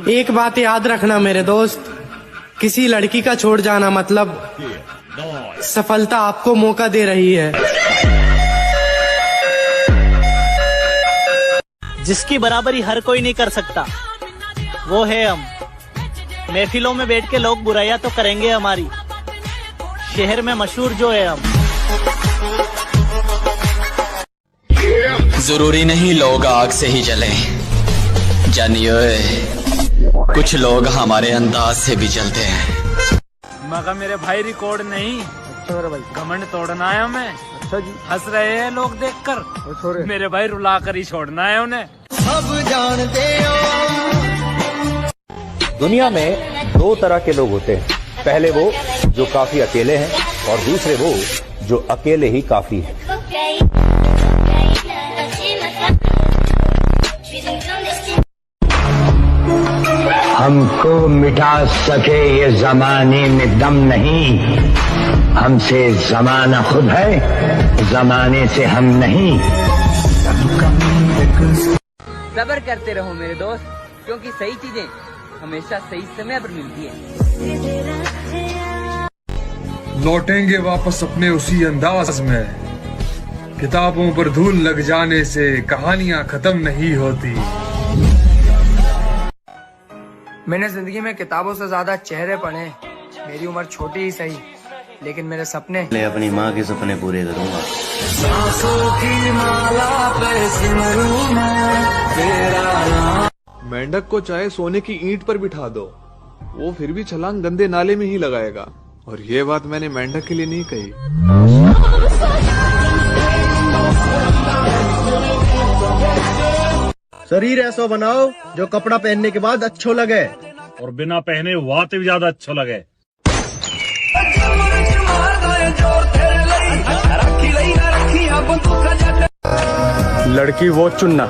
एक बात याद रखना मेरे दोस्त, किसी लड़की का छोड़ जाना मतलब सफलता आपको मौका दे रही है। जिसकी बराबरी हर कोई नहीं कर सकता वो है हम। महफिलों में बैठ के लोग बुराइयां तो करेंगे हमारी, शहर में मशहूर जो है हम। जरूरी नहीं लोग आग से ही जले, जानिए कुछ लोग हमारे अंदाज से भी जलते हैं। मगर मेरे भाई रिकॉर्ड नहीं, अच्छा मेरे भाई घमंड तोड़ना है हमें। अच्छा जी, हंस रहे हैं लोग देखकर, मेरे भाई रुला कर ही छोड़ना है उन्हें। सब जानते हो दुनिया में दो तरह के लोग होते हैं, पहले वो जो काफी अकेले हैं और दूसरे वो जो अकेले ही काफी हैं। हमको मिटा सके ये जमाने में दम नहीं, हमसे जमाना खुद है, जमाने से हम नहीं। सब्र करते रहो मेरे दोस्त, क्योंकि सही चीजें हमेशा सही समय पर मिलती है। लौटेंगे वापस अपने उसी अंदाज में, किताबों पर धूल लग जाने से कहानियां खत्म नहीं होती। मैंने जिंदगी में किताबों से ज्यादा चेहरे पढ़े। मेरी उम्र छोटी ही सही, लेकिन मेरे सपने मैं अपनी माँ के सपने पूरे करूंगा। सांसों की माला पे सिमरूं मैं तेरा नाम। मेंढक को चाहे सोने की ईंट पर बिठा दो, वो फिर भी छलांग गंदे नाले में ही लगाएगा। और ये बात मैंने मेंढक के लिए नहीं कही। शरीर ऐसा बनाओ जो कपड़ा पहनने के बाद अच्छो लगे और बिना पहने हुआ तो भी ज्यादा अच्छा लगे। लड़की वो चुनना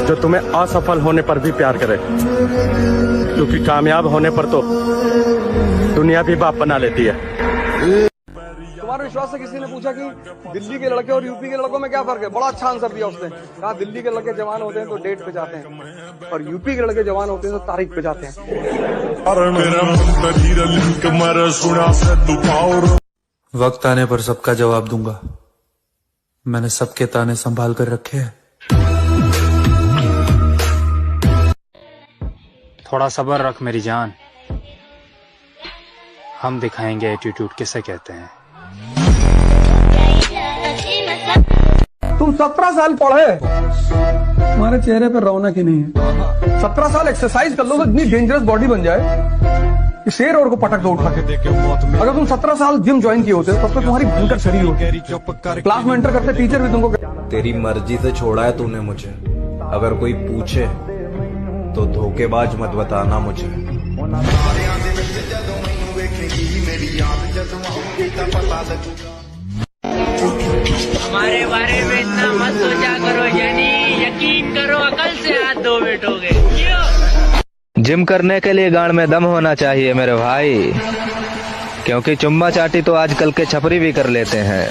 जो तुम्हें असफल होने पर भी प्यार करे, क्योंकि कामयाब होने पर तो दुनिया भी बाप बना लेती है। तुम्हारे विश्वास से किसी ने पूछा कि दिल्ली के लड़के और यूपी के लड़कों में क्या फर्क है, बड़ा अच्छा आंसर दिया उसने। कहा दिल्ली के लड़के जवान होते हैं तो डेट पे जाते हैं, और यूपी के लड़के जवान होते हैं तो तारीख पे जाते हैं। वक्त आने पर सबका जवाब दूंगा, मैंने सबके ताने संभाल कर रखे हैं। थोड़ा सब्र रख मेरी जान, हम दिखाएंगे एटीट्यूड किसे कहते हैं। तुम 17 साल पढ़े, तुम्हारे चेहरे पर रौनक ही नहीं है। 17 साल एक्सरसाइज कर लो तो इतनी डेंजरस बॉडी बन जाए कि शेर और को पटक दो उठा के। अगर तुम 17 साल जिम ज्वाइन किए होते तब तक तुम्हारी भयंकर शरीर होती। क्लास में एंटर करते टीचर भी तुमको तेरी मर्जी से छोड़ा है तूने मुझे, अगर कोई पूछे तो धोखेबाज मत बताना मुझे। हमारे बारे में इतना मत सोचा करो जानी, यकीन करो अकल से हाथ धो बैठोगे। जिम करने के लिए गांड में दम होना चाहिए मेरे भाई, क्योंकि चुम्मा चाटी तो आजकल के छपरी भी कर लेते हैं।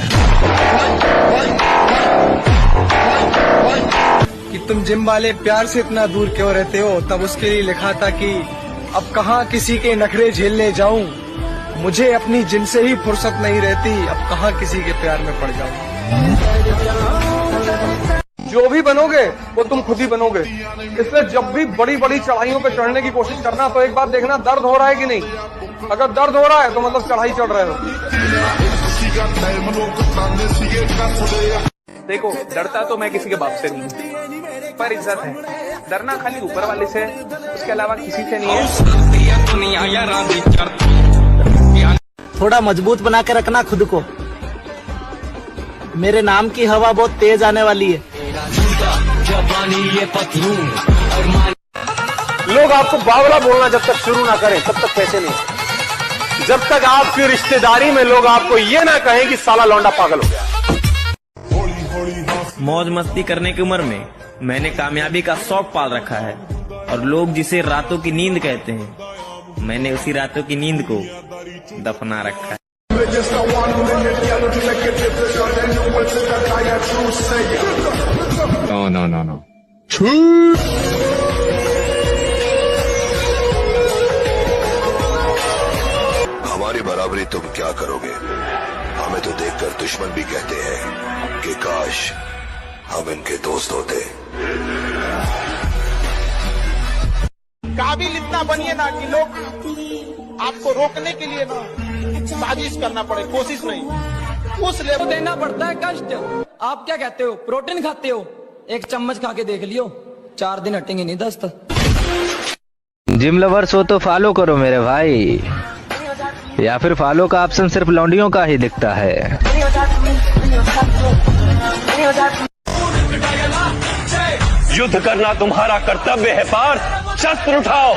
कि तुम जिम वाले प्यार से इतना दूर क्यों रहते हो, तब उसके लिए लिखा था कि अब कहाँ किसी के नखरे झेलने जाऊं, मुझे अपनी जिन से ही फुर्सत नहीं रहती, अब कहाँ किसी के प्यार में पड़ जाऊं। जो भी बनोगे वो तुम खुद ही बनोगे, इसलिए जब भी बड़ी बड़ी चढ़ाइयों पे चढ़ने की कोशिश करना तो एक बात देखना, दर्द हो रहा है कि नहीं। अगर दर्द हो रहा है तो मतलब चढ़ाई चढ़ रहे हो। देखो, डरता तो मैं किसी के बाप से नहीं, पर इज्जत है। डरना खाली ऊपर वाले से, उसके अलावा किसी से नहीं है। थोड़ा मजबूत बना के रखना खुद को, मेरे नाम की हवा बहुत तेज आने वाली है। लोग आपको बावला बोलना जब तक शुरू ना करें तब तक पैसे नहीं। जब तक आपकी रिश्तेदारी में लोग आपको ये ना कहें कि साला लौंडा पागल हो गया। मौज मस्ती करने की उम्र में मैंने कामयाबी का शौक पाल रखा है, और लोग जिसे रातों की नींद कहते हैं, मैंने उसी रातों की नींद को दफना रखा है। No. खबरी तुम क्या करोगे? हमें तो देखकर दुश्मन भी कहते हैं कि काश हम इनके दोस्त होते। काबिल इतना बनिए ना कि लोग आपको रोकने के लिए ना साजिश करना पड़े, कोशिश नहीं। उस लेवल देना पड़ता है कष्ट। आप क्या कहते हो, प्रोटीन खाते हो? एक चम्मच खा के देख लियो, 4 दिन हटेंगे नहीं दस्त। जिम लवर्स हो तो फॉलो करो मेरे भाई, या फिर फॉलो का ऑप्शन सिर्फ लौंडियों का ही दिखता है। युद्ध करना तुम्हारा कर्तव्य है पार्थ, शस्त्र उठाओ।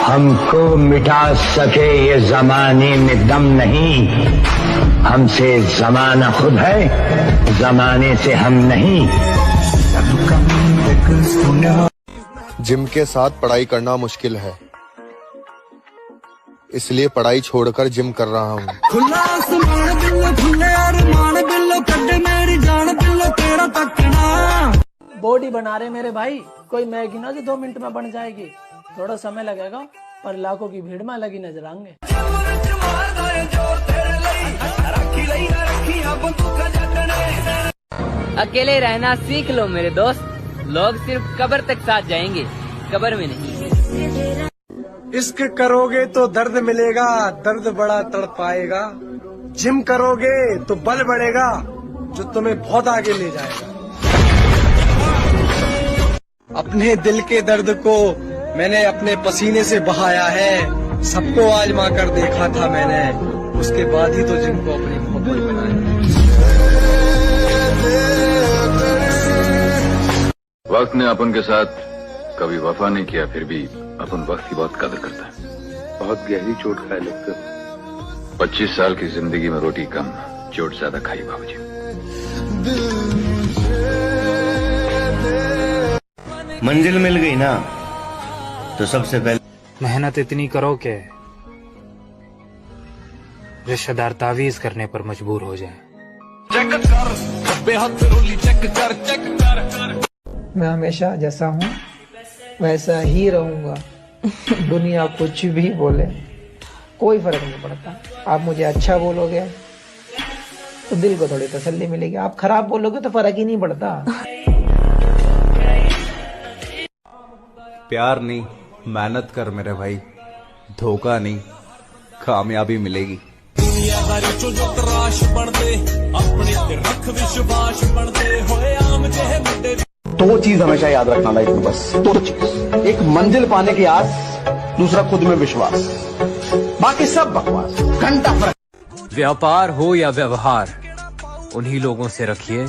हमको मिटा सके ये जमाने में दम नहीं, हमसे जमाना खुद है, जमाने से हम नहीं। जिम के साथ पढ़ाई करना मुश्किल है, इसलिए पढ़ाई छोड़कर जिम कर रहा हूँ। बॉडी बना रहे मेरे भाई, कोई मैगी ना जो 2 मिनट में बन जाएगी। थोड़ा समय लगेगा पर लाखों की भीड़ में लगी नजर आएंगे। अकेले रहना सीख लो मेरे दोस्त, लोग सिर्फ कब्र तक साथ जाएंगे, कब्र में नहीं। इश्क करोगे तो दर्द मिलेगा, दर्द बड़ा तड़पाएगा। जिम करोगे तो बल बढ़ेगा, जो तुम्हें बहुत आगे ले जाएगा। अपने दिल के दर्द को मैंने अपने पसीने से बहाया है। सबको आजमा कर देखा था मैंने, उसके बाद ही तो जिम को अपनी मोहब्बत बनाया। वक्त ने अपन के साथ कभी वफा नहीं किया, फिर भी अपन वक्त की बहुत कदर करता है। बहुत गहरी चोट खाए लगता है। 25 साल की जिंदगी में रोटी कम, चोट ज्यादा खाई बाबूजी। मंजिल मिल गई ना तो सबसे पहले मेहनत इतनी करो कि रिश्तेदार तावीज करने पर मजबूर हो जाए। मैं हमेशा जैसा हूँ वैसा ही रहूंगा। दुनिया कुछ भी बोले कोई फर्क नहीं पड़ता। आप मुझे अच्छा बोलोगे तो दिल को थोड़ी तसल्ली मिलेगी, आप खराब बोलोगे तो फर्क ही नहीं पड़ता। प्यार नहीं, मेहनत कर मेरे भाई, धोखा नहीं, कामयाबी मिलेगी। दो चीज हमेशा याद रखना लाइफ में, बस 2 चीज। एक मंजिल पाने की आस, दूसरा खुद में विश्वास। बाकी सब बकवास, घंटा फर्क। व्यापार हो या व्यवहार, उन्हीं लोगों से रखिए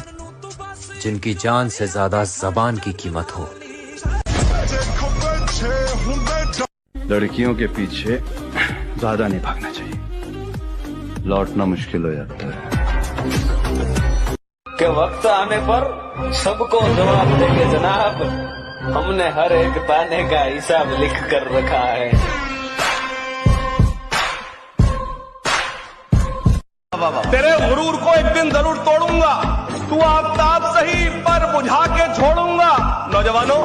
जिनकी जान से ज्यादा जबान की कीमत हो। लड़कियों के पीछे ज्यादा नहीं भागना चाहिए, लौटना मुश्किल हो जाता है। के वक्त आने पर सबको जवाब देंगे जनाब, हमने हर एक ताने का हिसाब लिख कर रखा है। तेरे गुरूर को एक दिन जरूर तोड़ूंगा, तू आफताब सही पर बुझा के छोड़ूंगा। नौजवानों,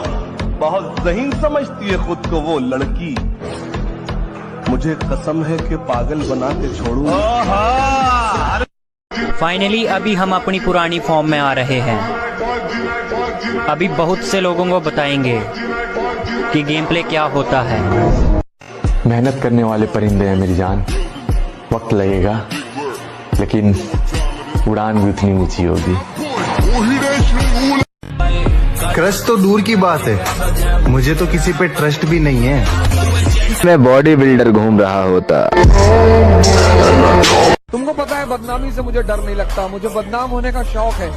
बहुत ज़हीन समझती है खुद को वो लड़की, मुझे कसम है कि पागल बना के छोड़ूंगा। फाइनली अभी हम अपनी पुरानी फॉर्म में आ रहे हैं। अभी बहुत से लोगों को बताएंगे कि गेम प्ले क्या होता है। मेहनत करने वाले परिंदे हैं मेरी जान, वक्त लगेगा लेकिन उड़ान भी उतनी ऊंची होगी। क्रश तो दूर की बात है, मुझे तो किसी पे ट्रस्ट भी नहीं है। मैं बॉडी बिल्डर घूम रहा होता। तुमको पता है बदनामी से मुझे डर नहीं लगता, मुझे बदनाम होने का शौक है।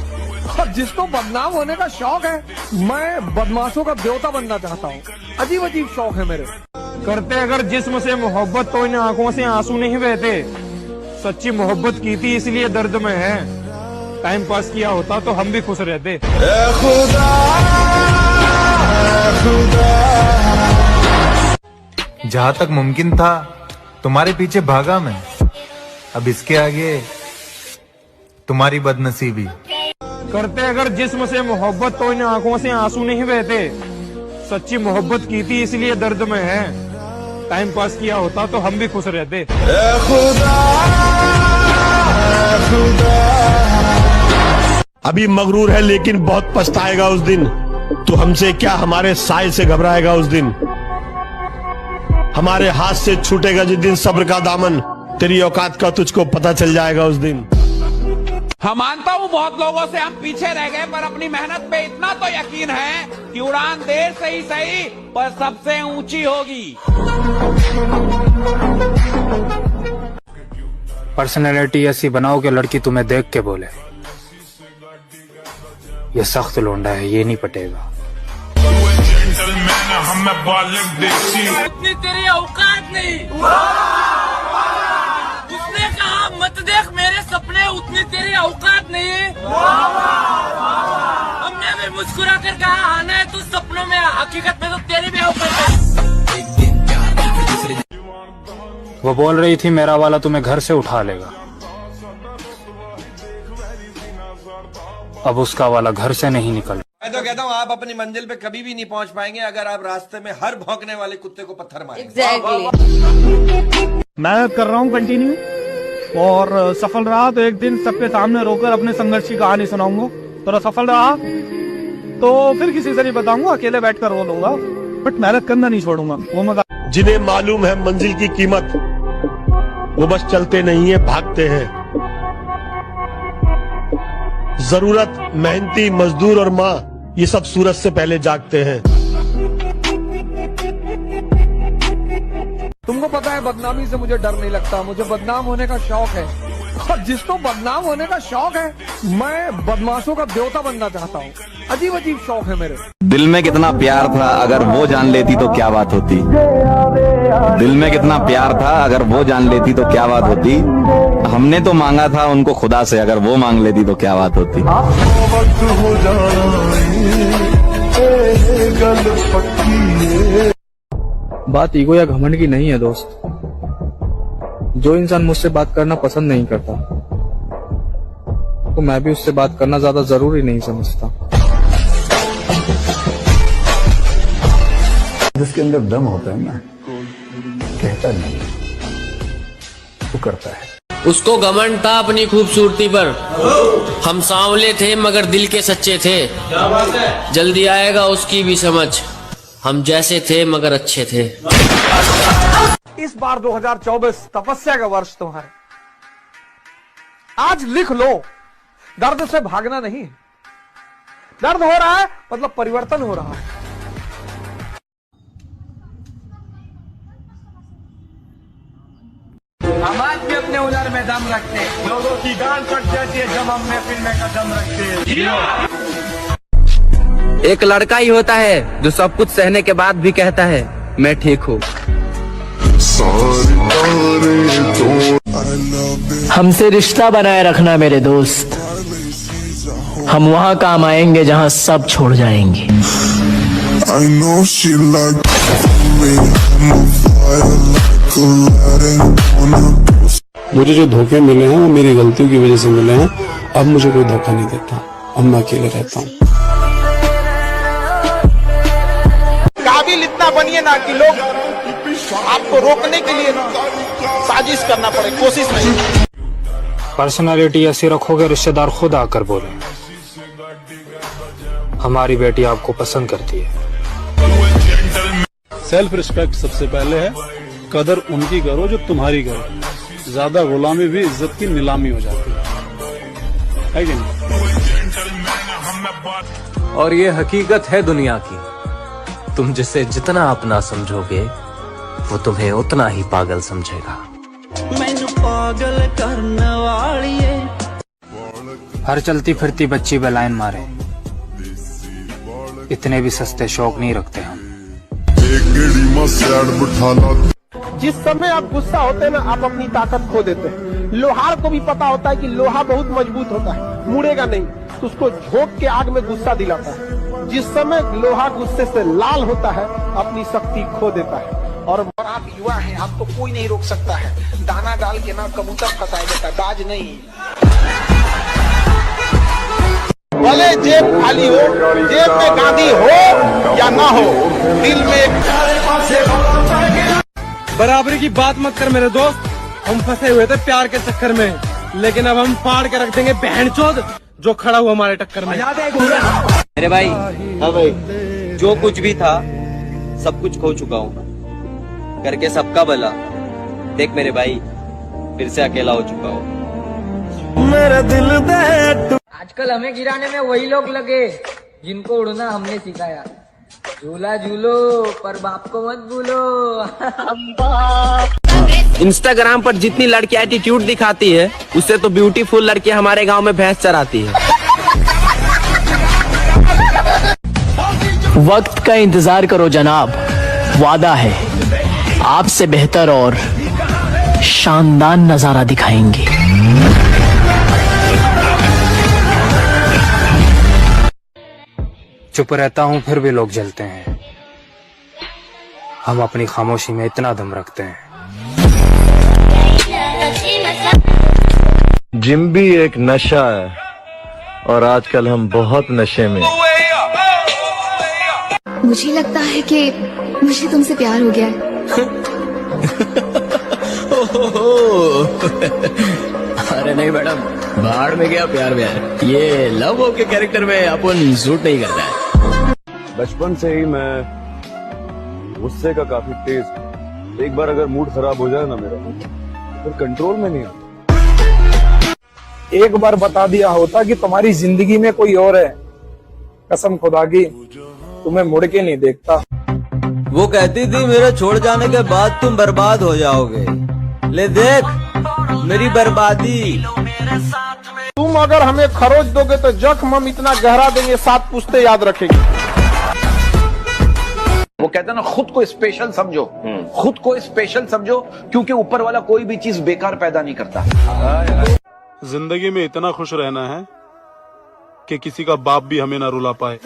और जिसको बदनाम होने का शौक है, मैं बदमाशों का देवता बनना चाहता हूँ। अजीब अजीब शौक है मेरे। करते अगर जिस्म से मोहब्बत तो इन आंखों से आंसू नहीं बहते। सच्ची मोहब्बत की थी इसलिए दर्द में है, टाइम पास किया होता तो हम भी खुश रहते। जहाँ तक मुमकिन था तुम्हारे पीछे भागा मैं, अब इसके आगे तुम्हारी बदनसीबी। करते अगर जिस्म से मोहब्बत तो इन आंखों से आंसू नहीं बहते। सच्ची मोहब्बत की थी इसलिए दर्द में है। टाइम पास किया होता तो हम भी खुश रहते। अभी मगरूर है लेकिन बहुत पछताएगा उस दिन। तू हमसे क्या हमारे साय से घबराएगा उस दिन। हमारे हाथ से छूटेगा जिस दिन सब्र का दामन। तेरी औकात का तुझको पता चल जाएगा उस दिन। हम मानता हूँ बहुत लोगों से हम पीछे रह गए, पर अपनी मेहनत पे इतना तो यकीन है कि उड़ान देर से ही सही पर सबसे ऊंची होगी। पर्सनैलिटी ऐसी बनाओ कि लड़की तुम्हें देख के बोले ये सख्त लोंडा है, ये नहीं पटेगा। उतनी तेरी औकात नहीं। उसने कहा मत देख मेरे सपने, उतनी तेरी औकात नहीं। हमने भी मुस्कुरा कर कहा आना है तू सपनों में, हकीकत में तो तेरी भी औकात है। वो बोल रही थी मेरा वाला तुम्हें घर से उठा लेगा, अब उसका वाला घर से नहीं निकल। मैं तो कहता हूँ आप अपनी मंजिल पे कभी भी नहीं पहुंच पाएंगे अगर आप रास्ते में हर भौंकने वाले कुत्ते को पत्थर मारें। मेहनत कर रहा हूँ कंटिन्यू, और सफल रहा तो एक दिन सबके सामने रोकर अपने संघर्ष की कहानी सुनाऊंगा। थोड़ा सफल रहा तो फिर किसी से नहीं बताऊंगा, अकेले बैठकर रो लूंगा, बट मेहनत करना नहीं छोड़ूंगा। वो मजा। जिन्हें मालूम है मंजिल की कीमत वो बस चलते नहीं है, भागते हैं। जरूरत, मेहनती मजदूर और माँ ये सब सूरज से पहले जागते हैं। तुमको पता है बदनामी से मुझे डर नहीं लगता, मुझे बदनाम होने का शौक है। और जिसको बदनाम होने का शौक है, मैं बदमाशों का देवता बनना चाहता हूँ। अजीब अजीब शौक है मेरे। दिल में कितना प्यार था अगर वो जान लेती तो क्या बात होती। दिल में कितना प्यार था अगर वो जान लेती तो क्या बात होती। हमने तो मांगा था उनको खुदा से, अगर वो मांग लेती तो क्या बात होती। बात ईगो या घमंड की नहीं है दोस्त। जो इंसान मुझसे बात करना पसंद नहीं करता तो मैं भी उससे बात करना ज्यादा जरूरी नहीं समझता। जिसके अंदर दम होता है ना, कहता नहीं, वो करता है। उसको घमंड था अपनी खूबसूरती पर। हम सांवले थे मगर दिल के सच्चे थे। जल्दी आएगा उसकी भी समझ, हम जैसे थे मगर अच्छे थे। इस बार 2024 तपस्या का वर्ष तुम्हारे। आज लिख लो, दर्द से भागना नहीं। दर्द हो रहा है मतलब परिवर्तन हो रहा है। हम आज भी अपने हुनर में दम रखते हैं। लोगों की गांड कट जाती है जब हम महफिल में कदम रखते हैं। एक लड़का ही होता है जो सब कुछ सहने के बाद भी कहता है मैं ठीक हूँ। हमसे रिश्ता बनाए रखना मेरे दोस्त, हम वहाँ काम आएंगे जहाँ सब छोड़ जाएंगे। मुझे जो धोखे मिले हैं वो मेरी गलतियों की वजह से मिले हैं। अब मुझे कोई धोखा नहीं देता, अब मैं अकेले रहता हूँ। काबिल इतना बनिए ना कि लोग आपको रोकने के लिए साजिश करना पड़े, कोशिश नहीं। पर्सनालिटी ऐसी रखोगे रिश्तेदार खुद आकर बोले हमारी बेटी आपको पसंद करती है। सेल्फ रिस्पेक्ट सबसे पहले है। कदर उनकी करो जो तुम्हारी करो। ज्यादा गुलामी भी इज्जत की नीलामी हो जाती है कि नहीं? और ये हकीकत है दुनिया की, तुम जिसे जितना अपना समझोगे वो तुम्हें उतना ही पागल समझेगा। मैनू पागल करने वाली है। हर चलती फिरती बच्ची पे लाइन मारे, इतने भी सस्ते शौक नहीं रखते हम। जिस समय आप गुस्सा होते हैं ना, आप अपनी ताकत खो देते हैं। लोहार को भी पता होता है कि लोहा बहुत मजबूत होता है, मुड़ेगा नहीं, तो उसको झोंक के आग में गुस्सा दिलाता है। जिस समय लोहा गुस्से से लाल होता है, अपनी शक्ति खो देता है। और आप युवा हैं, आपको कोई नहीं रोक सकता है। दाना डाल के ना कबूतर फंसाया जाता, बाज नहीं। चाहे जेब खाली हो, जेब में गांधी हो या ना हो, दिल में बराबरी की बात मत कर मेरे दोस्त, हम फंसे हुए थे प्यार के चक्कर में, लेकिन अब हम फाड़ के रख देंगे बहनचोद जो खड़ा हुआ हमारे टक्कर में। मेरे भाई, हाँ भाई, जो कुछ भी था सब कुछ खो चुका हूँ, करके सबका भला। देख मेरे भाई, फिर से अकेला हो चुका हूँ। मेरा दिल दे आजकल हमें गिराने में वही लोग लगे जिनको उड़ना हमने सिखाया। झूला झूलो पर बाप को मत भूलो। इंस्टाग्राम पर जितनी लड़कियां एटीट्यूड दिखाती है, उससे तो ब्यूटीफुल लड़कियां हमारे गांव में भैंस चराती है। वक्त का इंतजार करो जनाब, वादा है आपसे बेहतर और शानदार नजारा दिखाएंगे। चुप रहता हूँ फिर भी लोग जलते हैं। हम अपनी खामोशी में इतना दम रखते हैं। जिम भी एक नशा है और आजकल हम बहुत नशे में। मुझे लगता है कि मुझे तुमसे प्यार हो गया है। अरे नहीं मैडम, बाहर में गया प्यार व्यार, ये लव के कैरेक्टर में अपन सूट नहीं करता है। बचपन से ही मैं गुस्से का काफी तेज हूं। एक बार अगर मूड खराब हो जाए ना मेरा, फिर कंट्रोल में नहीं आता। एक बार बता दिया होता कि तुम्हारी जिंदगी में कोई और है, कसम खुदा की तुम्हें मुड़ के नहीं देखता। वो कहती थी मेरे छोड़ जाने के बाद तुम बर्बाद हो जाओगे, ले देख मेरी बर्बादी। तुम अगर हमें खरोच दोगे तो जख्म हम इतना गहरा देंगे 7 पुश्ते याद रखेंगे। वो कहता ना, खुद को स्पेशल समझो, खुद को स्पेशल समझो, क्योंकि ऊपर वाला कोई भी चीज बेकार पैदा नहीं करता। जिंदगी में इतना खुश रहना है कि किसी का बाप भी हमें ना रुला पाए।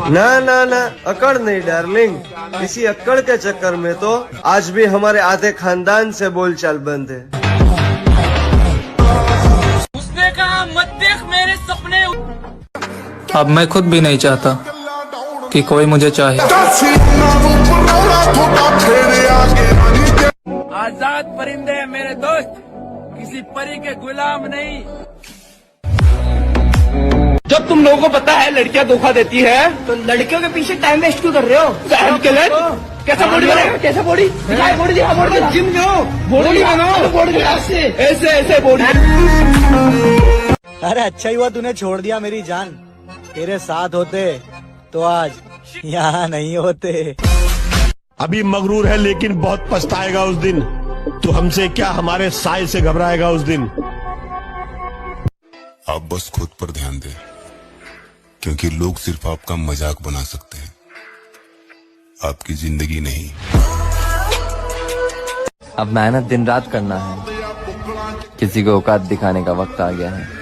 ना ना ना, अकड़ नहीं डार्लिंग, इसी अकड़ के चक्कर में तो आज भी हमारे आधे खानदान से बोलचाल बंद है। उसने कहा मत देख मेरे सपने। अब मैं खुद भी नहीं चाहता कि कोई मुझे चाहे। आजाद परिंदे हैं मेरे दोस्त, किसी परी के गुलाम नहीं। जब तुम लोगों को पता है लड़कियां धोखा देती है, तो लड़कियों के पीछे टाइम वेस्ट क्यों कर रहे हो? कैसा बॉडी बनेगा, कैसा बॉडी, बॉडी जिम जाओ, बॉडी बनाओ, बॉडी ऐसे ऐसे बॉडी। अरे अच्छा ही हुआ तूने छोड़ दिया मेरी जान, तेरे साथ होते तो आज यहाँ नहीं होते। अभी मगरूर है लेकिन बहुत पछताएगा उस दिन। तो हमसे क्या, हमारे साय से घबराएगा उस दिन। आप बस खुद पर ध्यान दें, क्योंकि लोग सिर्फ आपका मजाक बना सकते हैं, आपकी जिंदगी नहीं। अब मेहनत दिन रात करना है, किसी को औकात दिखाने का वक्त आ गया है।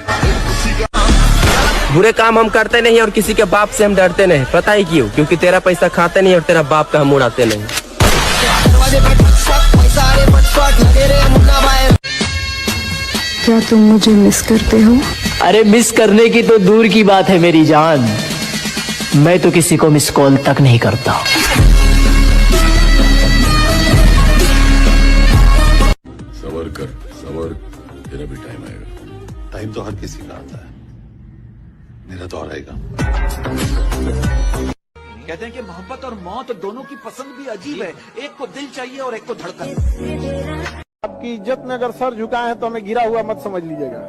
बुरे काम हम करते नहीं और किसी के बाप से हम डरते नहीं। पता ही क्यों? क्योंकि तेरा पैसा खाते नहीं और तेरा बाप का हम उड़ाते नहीं। क्या तुम मुझे मिस करते हो? अरे मिस करने की तो दूर की बात है मेरी जान, मैं तो किसी को मिस कॉल तक नहीं करता। सबर कर, सबर, तेरा भी टाइम आएगा। टाइम तो हर किसी का आता है, मेरा तो आएगा। कहते हैं कि मोहब्बत और मौत दोनों की पसंद भी अजीब है, एक को दिल चाहिए और एक को धड़कन। आपकी इज्जत में अगर सर झुकाए हैं तो हमें गिरा हुआ मत समझ लीजिएगा।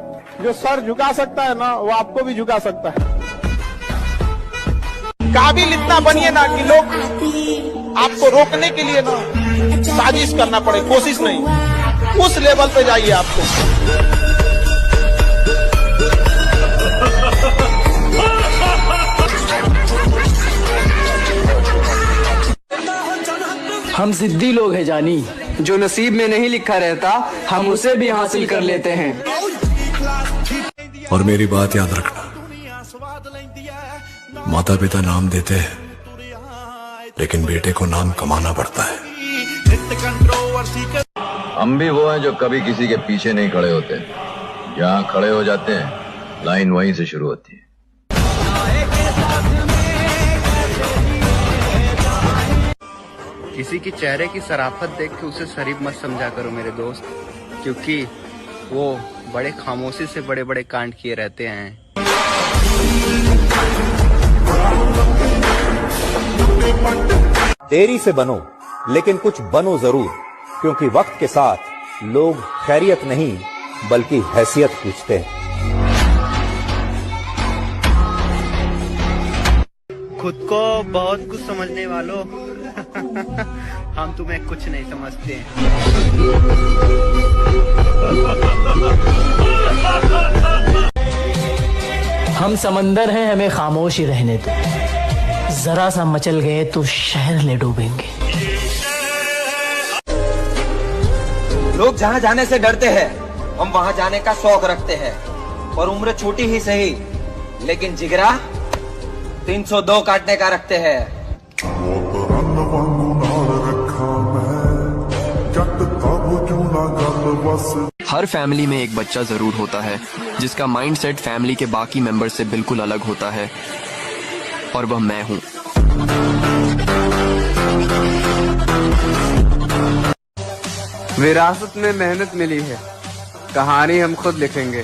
जो सर झुका सकता है ना, वो आपको भी झुका सकता है। काबिल इतना बनिए ना कि लोग आपको रोकने के लिए ना साजिश करना पड़े, कोशिश नहीं, उस लेवल पे जाइए आपको। हम जिद्दी लोग हैं जानी, जो नसीब में नहीं लिखा रहता हम उसे भी हासिल कर लेते हैं। और मेरी बात याद रखना, माता पिता नाम देते हैं, लेकिन बेटे को नाम कमाना पड़ता है। हम भी वो हैं जो कभी किसी के पीछे नहीं खड़े होते, यहाँ खड़े हो जाते हैं लाइन वहीं से शुरू होती है। किसी की चेहरे की शराफत देख के उसे शरीफ मत समझा करो मेरे दोस्त, क्योंकि वो बड़े खामोशी से बड़े बड़े कांड किए रहते हैं। देरी से बनो, लेकिन कुछ बनो जरूर, क्योंकि वक्त के साथ लोग खैरियत नहीं बल्कि हैसियत पूछते हैं। खुद को बहुत कुछ समझने वालों हम तुम्हें कुछ नहीं समझते हैं। हम समंदर हैं, हमें खामोश ही रहने दो, जरा सा मचल गए तो शहर ले डूबेंगे। लोग जहाँ जाने से डरते हैं, हम वहाँ जाने का शौक रखते हैं। और उम्र छोटी ही सही, लेकिन जिगरा 302 काटने का रखते हैं। हर फैमिली में एक बच्चा जरूर होता है जिसका माइंडसेट फैमिली के बाकी मेंबर से बिल्कुल अलग होता है, और वह मैं हूँ। विरासत में मेहनत मिली है, कहानी हम खुद लिखेंगे।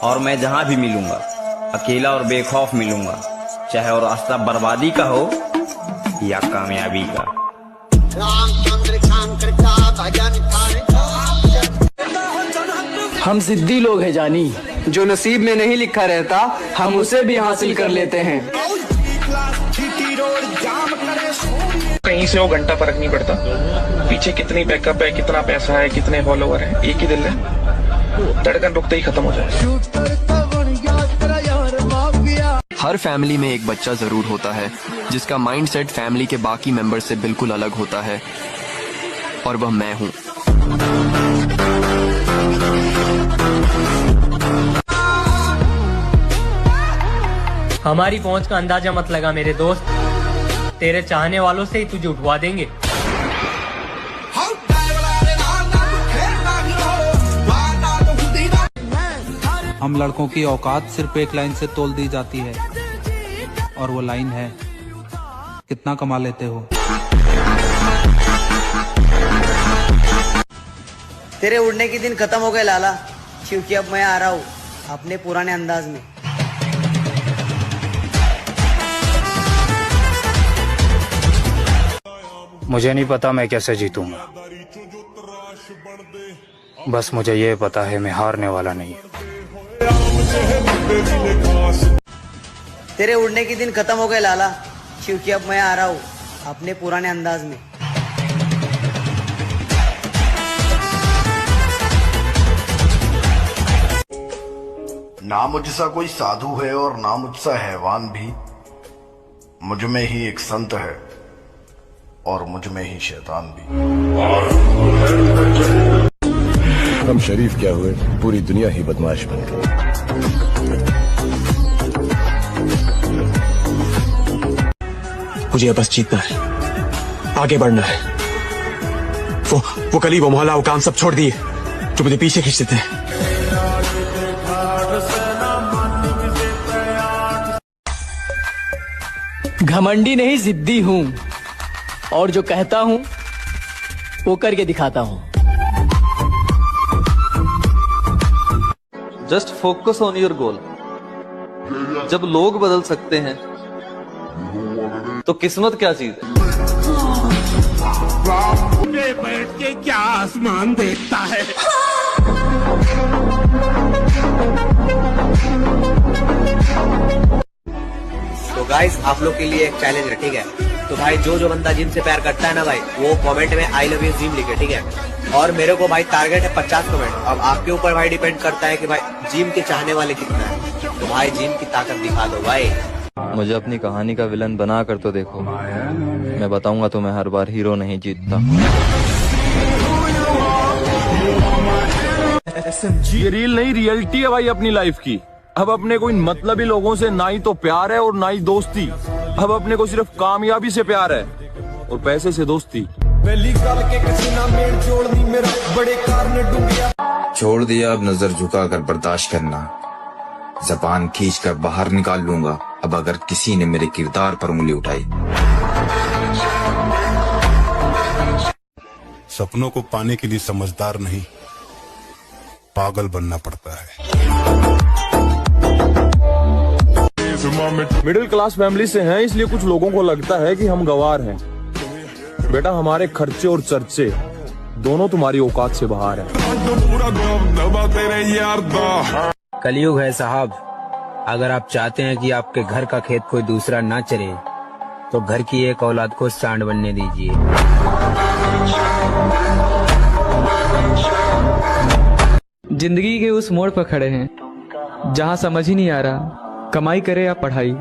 और मैं जहाँ भी मिलूंगा अकेला और बेखौफ मिलूंगा, चाहे वो रास्ता बर्बादी का हो या कामयाबी का। हम जिद्दी लोग हैं जानी, जो नसीब में नहीं लिखा रहता हम उसे भी हासिल कर लेते हैं। कहीं से वो घंटा फर्क नहीं पड़ता, पीछे कितनी बैकअप है, कितना पैसा है, कितने फॉलोवर है, एक ही दिल है, धड़कन रुकते ही खत्म हो जाए। हर फैमिली में एक बच्चा जरूर होता है जिसका माइंडसेट फैमिली के बाकी मेंबर से बिल्कुल अलग होता है, और वह मैं हूँ। हमारी पहुंच का अंदाजा मत लगा मेरे दोस्त, तेरे चाहने वालों से ही तुझे उठवा देंगे। हम लड़कों की औकात सिर्फ एक लाइन से तोल दी जाती है, और वो लाइन है कितना कमा लेते हो। तेरे उड़ने के दिन खत्म हो गए लाला, क्योंकि अब मैं आ रहा हूँ अपने पुराने अंदाज में। मुझे नहीं पता मैं कैसे जीतूंगा, बस मुझे ये पता है मैं हारने वाला नहीं। तेरे उड़ने के दिन खत्म हो गए लाला, क्योंकि अब मैं आ रहा हूँ अपने पुराने अंदाज में। ना मुझसा कोई साधु है और ना मुझसा हैवान भी, मुझ में ही एक संत है और मुझ में ही शैतान भी। हम शरीफ क्या हुए, पूरी दुनिया ही बदमाश बन गई। मुझे बस जीतना है, आगे बढ़ना है। वो गली, वो मोहल्ला, वो काम सब छोड़ दिए जो मुझे पीछे खींच देते हैं। घमंडी नहीं जिद्दी हूँ, और जो कहता हूँ वो करके दिखाता हूँ। Just focus on your goal. जब लोग बदल सकते हैं तो किस्मत क्या चीज है? बैठ के क्या आसमान देखता है। तो गाइस आप लोग के लिए एक चैलेंज है, ठीक है? तो भाई जो बंदा जिम से प्यार करता है ना भाई, वो कमेंट में आई लव यू जिम लिखे, ठीक है? और मेरे को भाई टारगेट है 50 कमेंट। अब आपके ऊपर भाई डिपेंड करता है कि भाई जिम के चाहने वाले कितना है। तो भाई जिम की ताकत दिखा दो भाई। मुझे अपनी कहानी का विलन बना कर तो देखो, मैं बताऊंगा तुम्हें हर बार हीरो नहीं जीतता। ये रील नहीं, रियलिटी है भाई अपनी लाइफ की। अब अपने को इन मतलबी लोगों से ना ही तो प्यार है और ना ही दोस्ती। अब अपने को सिर्फ कामयाबी से प्यार है और पैसे से दोस्ती। पहली गल के किसी ना मेल जोड़नी, मेरा बड़े कारने छोड़ दिया अब नजर झुका कर बर्दाश्त करना, जबान खींच कर बाहर निकाल लूंगा अब अगर किसी ने मेरे किरदार पर उंगली उठाई। सपनों को पाने के लिए समझदार नहीं, पागल बनना पड़ता है। मिडिल क्लास फैमिली से हैं, इसलिए कुछ लोगों को लगता है कि हम गवार हैं। बेटा हमारे खर्चे और चर्चे दोनों तुम्हारी औकात से बाहर हैं। कलयुग है साहब, अगर आप चाहते हैं कि आपके घर का खेत कोई दूसरा ना चरे तो घर की एक औलाद को सांड बनने दीजिए। जिंदगी के उस मोड़ पर खड़े हैं जहां समझ ही नहीं आ रहा कमाई करे या पढ़ाई।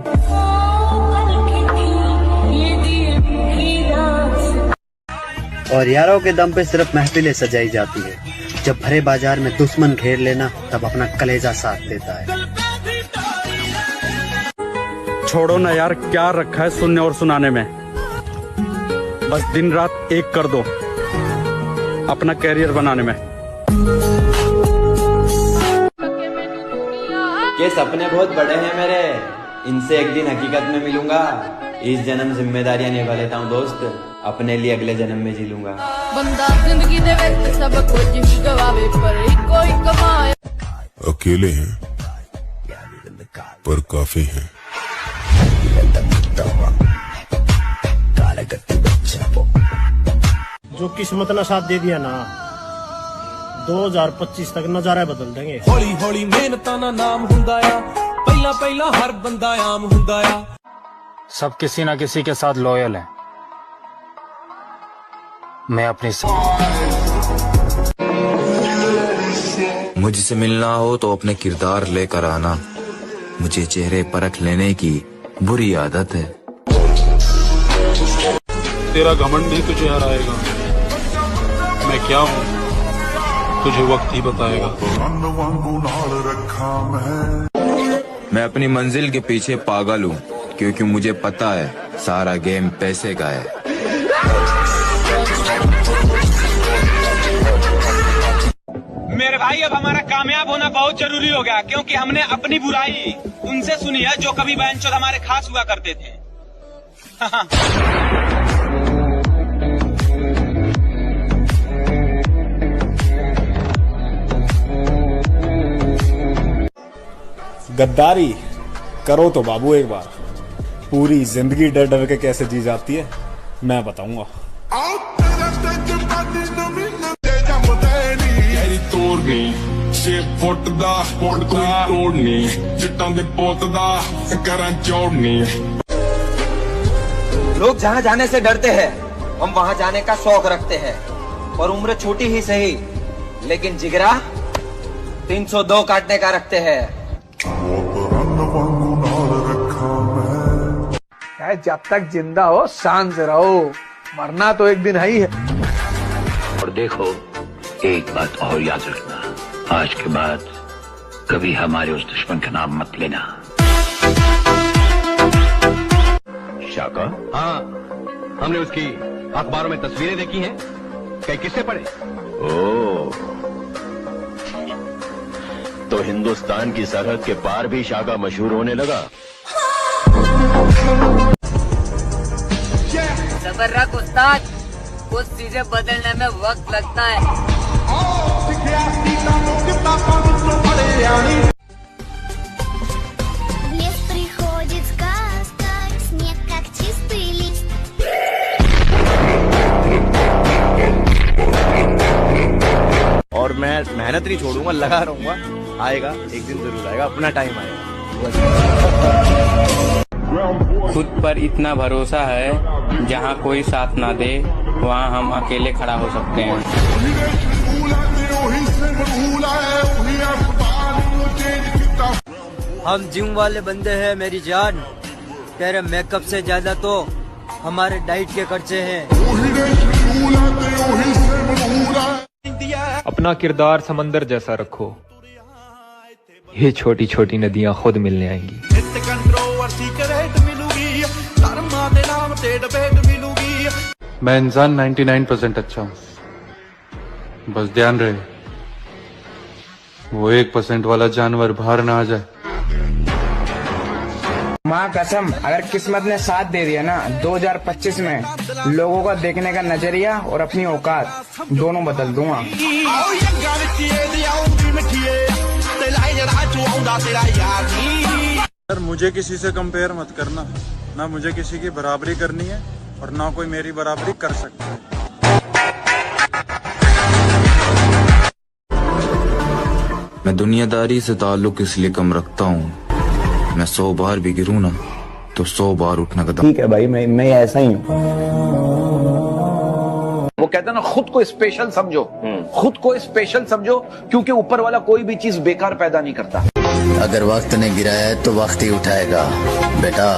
और यारों के दम पे सिर्फ महफिलें सजाई जाती है, जब भरे बाजार में दुश्मन घेर लेना तब अपना कलेजा साथ देता है। छोड़ो ना यार, क्या रखा है सुनने और सुनाने में, बस दिन रात एक कर दो अपना कैरियर बनाने में। ये सपने बहुत बड़े हैं मेरे, इनसे एक दिन हकीकत में मिलूंगा। इस जन्म जिम्मेदारियां निभा लेता हूँ दोस्त, अपने लिए अगले जन्म में जी लूंगा। बंदा जिंदगी दे विच सब कुछ ही गवावे पर कोई कमाए। अकेले हैं पर काफी हैं। जो किस्मत ने साथ दे दिया ना, 2025 तक नजारा बदल देंगे। हौली हौली मेहनतां दा नाम हुंदा आ, पहला पहला हर बंदा आम हुंदा आ। सब किसी ना किसी के साथ लॉयल है, मैं अपनी मुझसे मिलना हो तो अपने किरदार लेकर आना, मुझे चेहरे परख लेने की बुरी आदत है। तेरा घमंड ही तुझे हराएगा, मैं क्या हूँ तुझे वक्त ही बताएगा। मैं अपनी मंजिल के पीछे पागल हूँ, क्योंकि मुझे पता है सारा गेम पैसे का है। मेरे भाई अब हमारा कामयाब होना बहुत जरूरी हो गया, क्योंकि हमने अपनी बुराई उनसे सुनी है जो कभी बहनचोद हमारे खास हुआ करते थे। गद्दारी करो तो बाबू एक बार, पूरी जिंदगी डर डर के कैसे जी जाती है मैं बताऊंगा। लोग जहाँ जाने से डरते हैं, हम वहाँ जाने का शौक रखते हैं। और उम्र छोटी ही सही, लेकिन जिगरा 302 काटने का रखते हैं। जब तक जिंदा हो शांत से रहो, मरना तो एक दिन है ही है। और देखो, एक बात और याद रखना, आज के बाद कभी हमारे उस दुश्मन का नाम मत लेना। शाका? हाँ, हमने उसकी अखबारों में तस्वीरें देखी हैं, कई किस्से पढ़े। ओह, तो हिंदुस्तान की सरहद के पार भी शाका मशहूर होने लगा। सबर रख उस्ताद, कुछ चीजें बदलने में वक्त लगता है। और मैं मेहनत नहीं छोड़ूंगा, लगा रहूंगा, आएगा एक दिन जरूर आएगा, अपना टाइम आएगा। खुद पर इतना भरोसा है, जहाँ कोई साथ ना दे वहाँ हम अकेले खड़ा हो सकते हैं। हम जिम वाले बंदे हैं मेरी जान, तेरे मेकअप से ज्यादा तो हमारे डाइट के खर्चे हैं। अपना किरदार समंदर जैसा रखो, ये छोटी छोटी नदियां खुद मिलने आएंगी। मैं इंसान 99% अच्छा हूँ, बस ध्यान रहे वो 1% वाला जानवर बाहर ना आ जाए। माँ कसम, अगर किस्मत ने साथ दे दिया ना 2025 में लोगों का देखने का नजरिया और अपनी औकात दोनों बदल दूंगा। यार मुझे किसी से कंपेयर मत करना, ना मुझे किसी की बराबरी करनी है और ना कोई मेरी बराबरी कर सकता है। मैं दुनियादारी से ताल्लुक इसलिए कम रखता हूँ, मैं 100 बार भी गिरूँ ना तो 100 बार उठना कदम। ठीक है भाई, मैं ऐसा ही हूँ। वो कहता है ना, खुद को स्पेशल समझो, खुद को स्पेशल समझो, क्योंकि ऊपर वाला कोई भी चीज बेकार पैदा नहीं करता। अगर वक्त ने गिराया है तो वक्त ही उठाएगा। बेटा,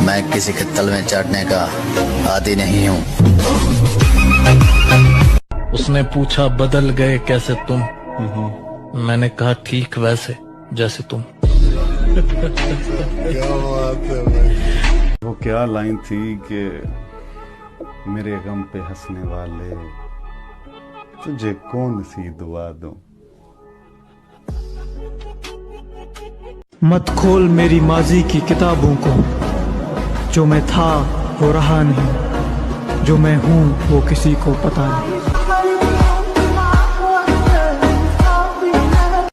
मैं किसी के तलवे चाटने का आदी नहीं हूँ। उसने पूछा बदल गए कैसे तुम, मैंने कहा ठीक वैसे जैसे तुम। क्या बात है भाई। वो क्या लाइन थी कि मेरे गम पे हंसने वाले तुझे कौन सी दुआ दूं। मत खोल मेरी माजी की किताबों को, जो मैं था वो रहा नहीं, जो मैं हूँ वो किसी को पता नहीं।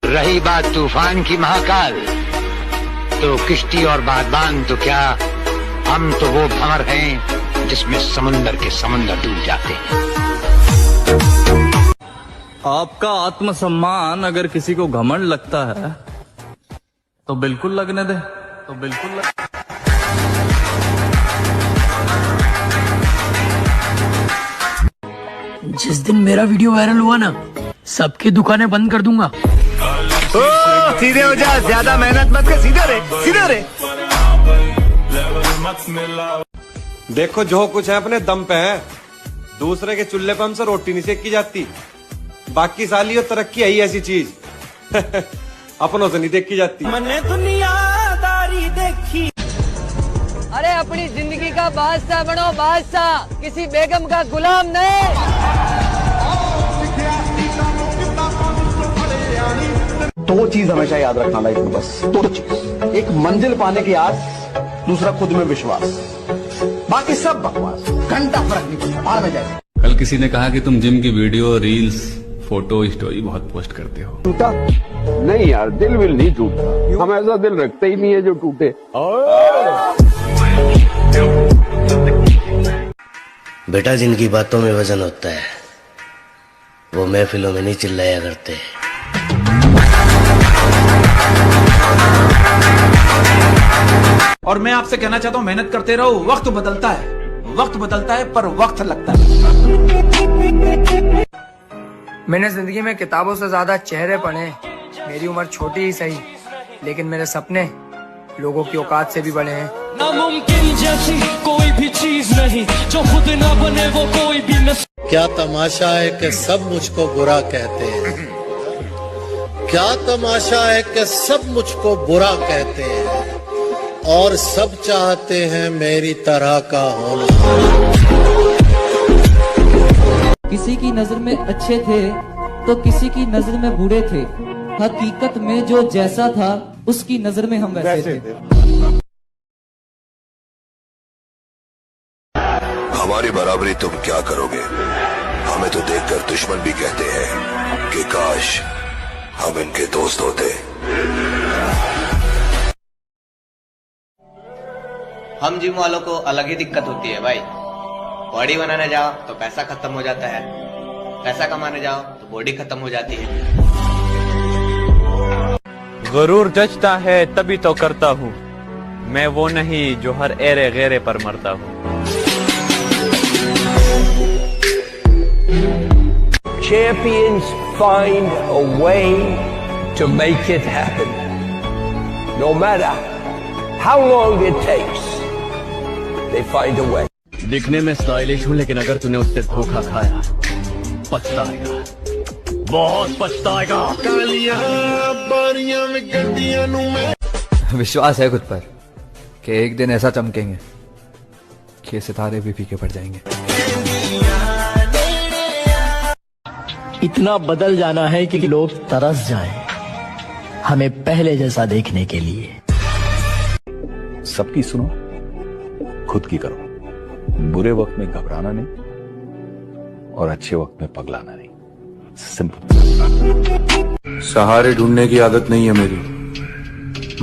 रही बात तूफान की महाकाल, तो किश्ती और बागबान तो क्या, हम तो वो भंवर हैं जिसमें समंदर के समंदर डूब जाते हैं। आपका आत्मसम्मान अगर किसी को घमंड लगता है तो बिल्कुल लगने दे, तो बिल्कुल जिस दिन मेरा वीडियो वायरल हुआ ना, सबकी दुकानें बंद कर दूंगा। सीधे हो जा, ज्यादा मेहनत मत कर, सीधे रहे, सीधे रहे। देखो जो कुछ है अपने दम पे है, दूसरे के चूल्हे पे हमसे रोटी नहीं सेकी जाती। बाकी साली और तरक्की है ही ऐसी चीज अपनों से नहीं देखी जाती। मैंने दुनियादारी देखी। अरे अपनी जिंदगी का बादशाह बनो, बादशाह, किसी बेगम का गुलाम नहीं। दो चीज हमेशा याद रखना लाइफ में, बस दो चीज। एक मंजिल पाने की आस, दूसरा खुद में विश्वास। बाकी सब बकवास, घंटा फर्क नहीं पड़ता, बाहर में जाए। कल किसी ने कहा कि तुम जिम की वीडियो, रील्स, फोटो, स्टोरी बहुत पोस्ट करते हो। टूटा नहीं यार, दिल विल नहीं टूटता। हम ऐसा दिल रखते ही नहीं है जो टूटे। बेटा, जिनकी बातों में वजन होता है वो महफिलों में नहीं चिल्लाया करते। और मैं आपसे कहना चाहता हूँ, मेहनत करते रहो। वक्त बदलता है पर वक्त लगता है। मैंने जिंदगी में किताबों से ज्यादा चेहरे पढ़े। मेरी उम्र छोटी ही सही, लेकिन मेरे सपने लोगों की औकात से भी बड़े हैं। नामुमकिन जैसी कोई भी चीज नहीं, जो खुद ना बने वो कोई भी न। क्या तमाशा है कि सब मुझको बुरा कहते हैं, क्या तमाशा है कि सब मुझको बुरा कहते हैं, और सब चाहते हैं मेरी तरह का होना। किसी की नजर में अच्छे थे तो किसी की नजर में बुरे थे, हकीकत में जो जैसा था उसकी नजर में हम वैसे थे। हमारी बराबरी तुम क्या करोगे? हमें तो देखकर दुश्मन भी कहते हैं कि काश हम इनके दोस्त होते। हम जिम वालों को अलग ही दिक्कत होती है भाई। बॉडी बनाने जाओ तो पैसा खत्म हो जाता है, पैसा कमाने जाओ तो बॉडी खत्म हो जाती है। गुरूर जचता है तभी तो करता हूँ, मैं वो नहीं जो हर एरे गैरे पर मरता हूँ। Champions find a way to make it happen. No matter how long it takes, they find a way. दिखने में स्टाइलिश हूँ, लेकिन अगर तूने उससे धोखा खाया पछताएगा, बहुत पछताएगा। विश्वास है खुद पर कि एक दिन ऐसा चमकेंगे कि सितारे भी फीके पड़ जाएंगे। इतना बदल जाना है कि लोग तरस जाएं। हमें पहले जैसा देखने के लिए। सबकी सुनो, खुद की करो। बुरे वक्त में घबराना नहीं और अच्छे वक्त में पगलाना नहीं। सिंपल। सहारे ढूंढने की आदत नहीं है मेरी,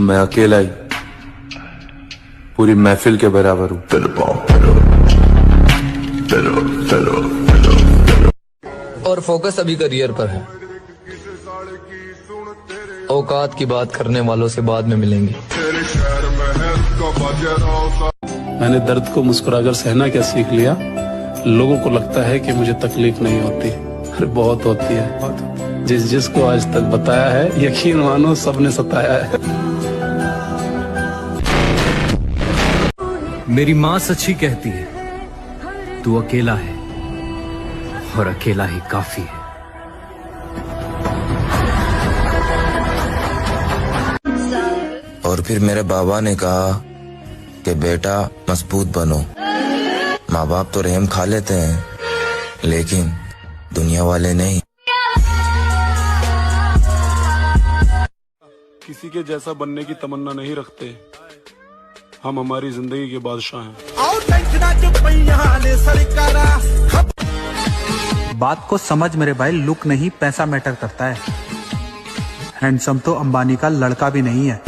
मैं अकेला ही पूरी महफिल के बराबर हूँ। और फोकस अभी करियर पर है। औकात की बात करने वालों से बाद में मिलेंगे। मैंने दर्द को मुस्कुराकर सहना क्या सीख लिया। लोगों को लगता है कि मुझे तकलीफ नहीं होती, अरे बहुत होती है। जिसको आज तक बताया है, यकीन मानो सबने सताया है। मेरी माँ सच्ची कहती है, तू अकेला है और अकेला ही काफी है। और फिर मेरे बाबा ने कहा कि बेटा मजबूत बनो। माँ बाप तो रहम खा लेते हैं, लेकिन दुनिया वाले नहीं। किसी के जैसा बनने की तमन्ना नहीं रखते, हम हमारी जिंदगी के बादशाह हैं। बात को समझ मेरे भाई, लुक नहीं पैसा मैटर करता है। हैंडसम तो अंबानी का लड़का भी नहीं है।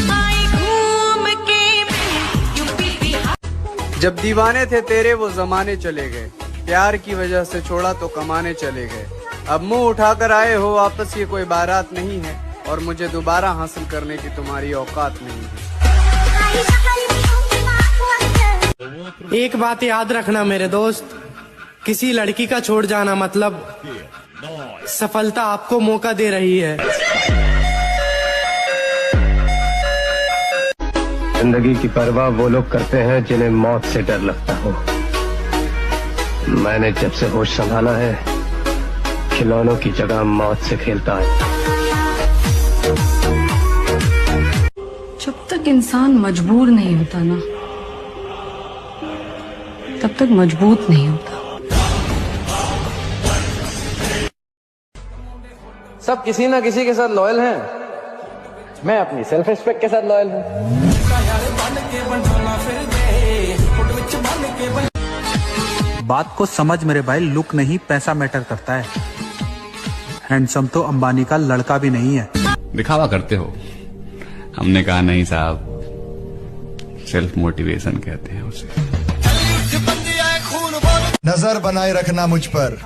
जब दीवाने थे तेरे वो जमाने चले गए, प्यार की वजह से छोड़ा तो कमाने चले गए। अब मुंह उठाकर आए हो वापस, ये कोई बारात नहीं है और मुझे दोबारा हासिल करने की तुम्हारी औकात नहीं है। एक बात याद रखना मेरे दोस्त, किसी लड़की का छोड़ जाना मतलब सफलता आपको मौका दे रही है। जिंदगी की परवाह वो लोग करते हैं जिन्हें मौत से डर लगता हो। मैंने जब से होश संभाला है, खिलौनों की जगह मौत से खेलता है। जब तक इंसान मजबूर नहीं होता ना, तब तक मजबूत नहीं होता। सब किसी ना किसी के साथ लॉयल हैं, मैं अपनी सेल्फ रिस्पेक्ट के साथ लॉयल हूँ। बात को समझ मेरे भाई, लुक नहीं पैसा मैटर करता है। हैंडसम तो अंबानी का लड़का भी नहीं है। दिखावा करते हो। हमने कहा नहीं साहब, सेल्फ मोटिवेशन कहते हैं उसे। नजर बनाए रखना मुझ पर,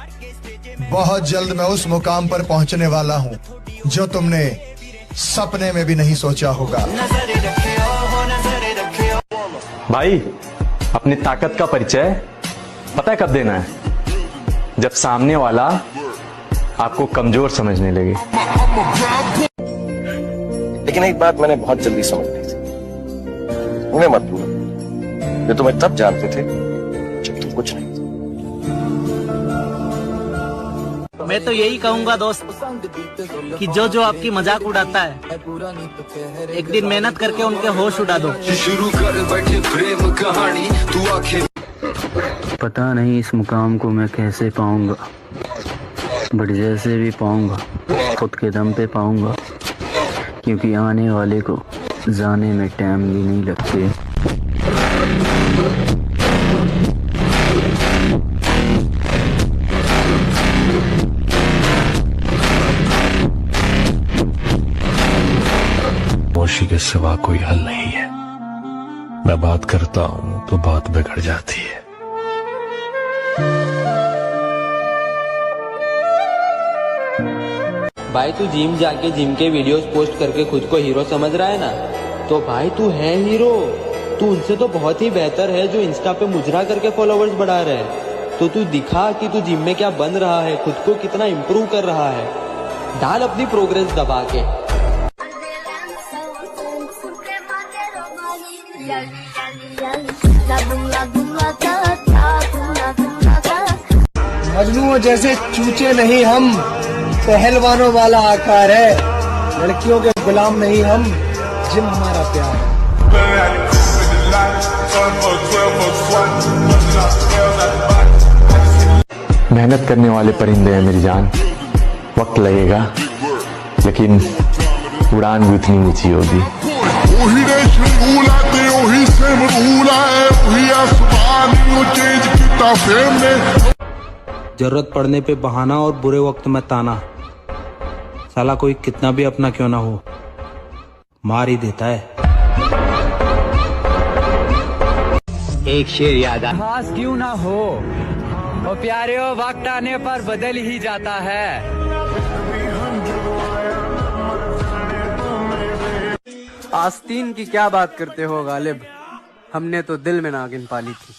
बहुत जल्द मैं उस मुकाम पर पहुंचने वाला हूं जो तुमने सपने में भी नहीं सोचा होगा। भाई, अपनी ताकत का परिचय पता है कब देना है? जब सामने वाला आपको कमजोर समझने लगे। लेकिन एक बात मैंने बहुत जल्दी समझ ली थी, उन्हें मत भूलो, जो तुम्हें तब जानते थे जब तुम कुछ नहीं। मैं तो यही कहूंगा दोस्त कि जो आपकी मजाक उड़ाता है, एक दिन मेहनत करके उनके होश उड़ा दो। शुरू कर बैठे प्रेम कहानी, तू आंखें। पता नहीं इस मुकाम को मैं कैसे पाऊंगा, बट जैसे भी पाऊंगा खुद के दम पे पाऊंगा, क्योंकि आने वाले को जाने में टाइम भी नहीं लगते। खामोशी के सिवा कोई हल नहीं है। मैं बात करता हूँ तो बात बिगड़ जाती है। भाई तू जिम जाके जिम के वीडियोस पोस्ट करके खुद को हीरो समझ रहा है ना, तो भाई तू है हीरो। तू उनसे तो बहुत ही बेहतर है जो इंस्टा पे मुजरा करके फॉलोवर्स बढ़ा रहे हैं। तो तू दिखा कि तू जिम में क्या बन रहा है, खुद को कितना इम्प्रूव कर रहा है। डाल अपनी प्रोग्रेस दबा के। मजनू जैसे चूचे नहीं हम, पहलवानों वाला आकार है। लड़कियों के गुलाम नहीं हम, जिम हमारा प्यार है। मेहनत करने वाले परिंदे हैं मेरी जान, वक्त लगेगा लेकिन उड़ान भी उतनी ऊंची होगी। जरूरत पड़ने पे बहाना और बुरे वक्त में ताना, साला कोई कितना भी अपना क्यों ना हो मार ही देता है। एक शेर याद आ, खास क्यों ना हो वो प्यारे वक्त आने पर बदल ही जाता है। आस्तीन की क्या बात करते हो गालिब, हमने तो दिल में नागिन पाली थी।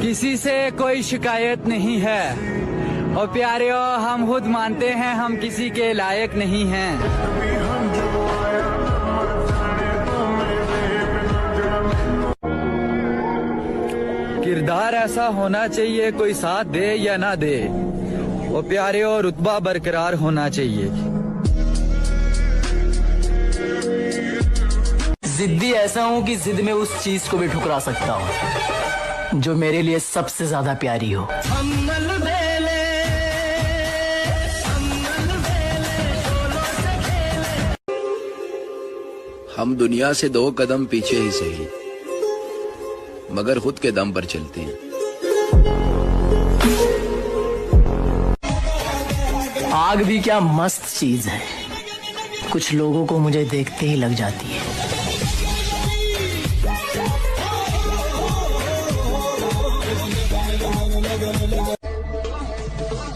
किसी से कोई शिकायत नहीं है और प्यारे हम खुद मानते हैं हम किसी के लायक नहीं हैं। किरदार ऐसा होना चाहिए कोई साथ दे या ना दे, वो प्यारे और रुतबा बरकरार होना चाहिए। जिद्दी ऐसा हूँ कि जिद में उस चीज को भी ठुकरा सकता हूँ जो मेरे लिए सबसे ज्यादा प्यारी हो। हम दुनिया से 2 कदम पीछे ही सही, मगर खुद के दम पर चलते हैं। आग भी क्या मस्त चीज है, कुछ लोगों को मुझे देखते ही लग जाती है।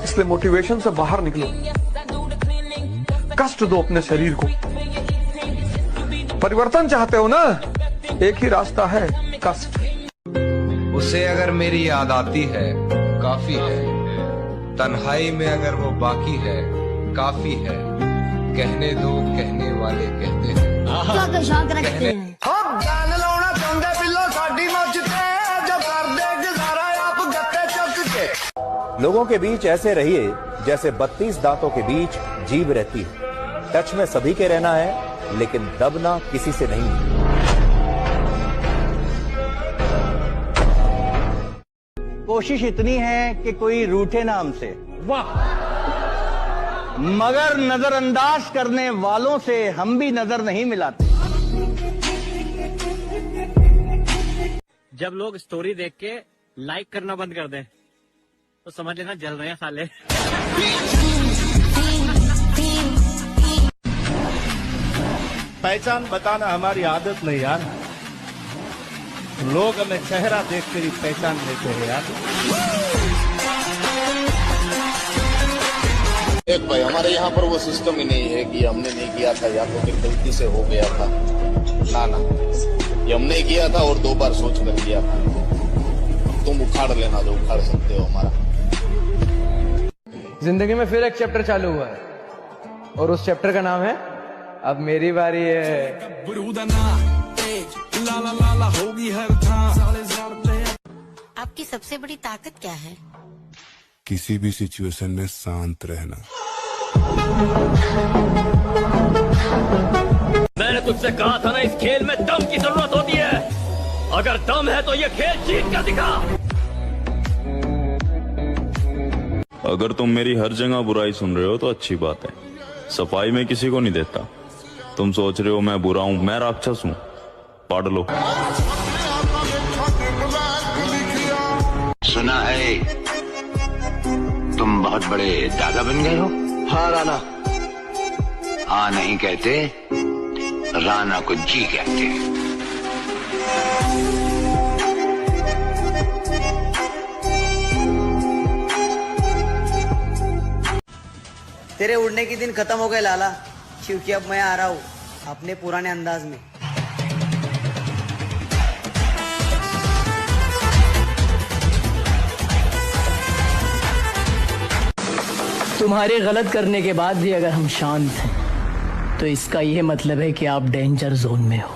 इसलिए मोटिवेशन से बाहर निकलो, कष्ट दो अपने शरीर को। परिवर्तन चाहते हो ना, एक ही रास्ता है, कष्ट। उसे अगर मेरी याद आती है काफी है, तन्हाई में अगर वो बाकी है काफी है। कहने दो कहने वाले कहते हैं। लोगों के बीच ऐसे रहिए जैसे 32 दांतों के बीच जीभ रहती है। टच में सभी के रहना है, लेकिन दबना किसी से नहीं। कोशिश इतनी है कि कोई रूठे ना हमसे, वाह, मगर नजरअंदाज करने वालों से हम भी नजर नहीं मिलाते। जब लोग स्टोरी देख के लाइक करना बंद कर दें तो समझ लेना जल रहे हैं साले। पहचान बताना हमारी आदत नहीं यार, लोग हमें चेहरा देख कर ही पहचान लेते हैं यार। एक भाई, हमारे यहाँ पर वो सिस्टम ही नहीं है कि हमने नहीं किया था या तो फिर गलती से हो गया था। ना, ये हमने किया था और 2 बार सोच कर किया था। तुम उखाड़ लेना जो उखाड़ सकते हो हमारा। जिंदगी में फिर एक चैप्टर चालू हुआ है और उस चैप्टर का नाम है अब मेरी बारी है। आपकी सबसे बड़ी ताकत क्या है? किसी भी सिचुएशन में शांत रहना। मैंने तुझसे कहा था ना, इस खेल में दम की जरूरत होती है। अगर दम है तो ये खेल जीत कर दिखा। अगर तुम मेरी हर जगह बुराई सुन रहे हो तो अच्छी बात है। सफाई में किसी को नहीं देता। तुम सोच रहे हो मैं बुरा हूं, मैं राक्षस हूं। पढ़ लो। सुना है तुम बहुत बड़े दादा बन गए हो। हाँ राणा। हाँ नहीं कहते, राणा को जी कहते। तेरे उड़ने के दिन खत्म हो गए लाला, क्योंकि अब मैं आ रहा हूँ अपने पुराने अंदाज में। तुम्हारे गलत करने के बाद भी अगर हम शांत हैं तो इसका यह मतलब है कि आप डेंजर जोन में हो।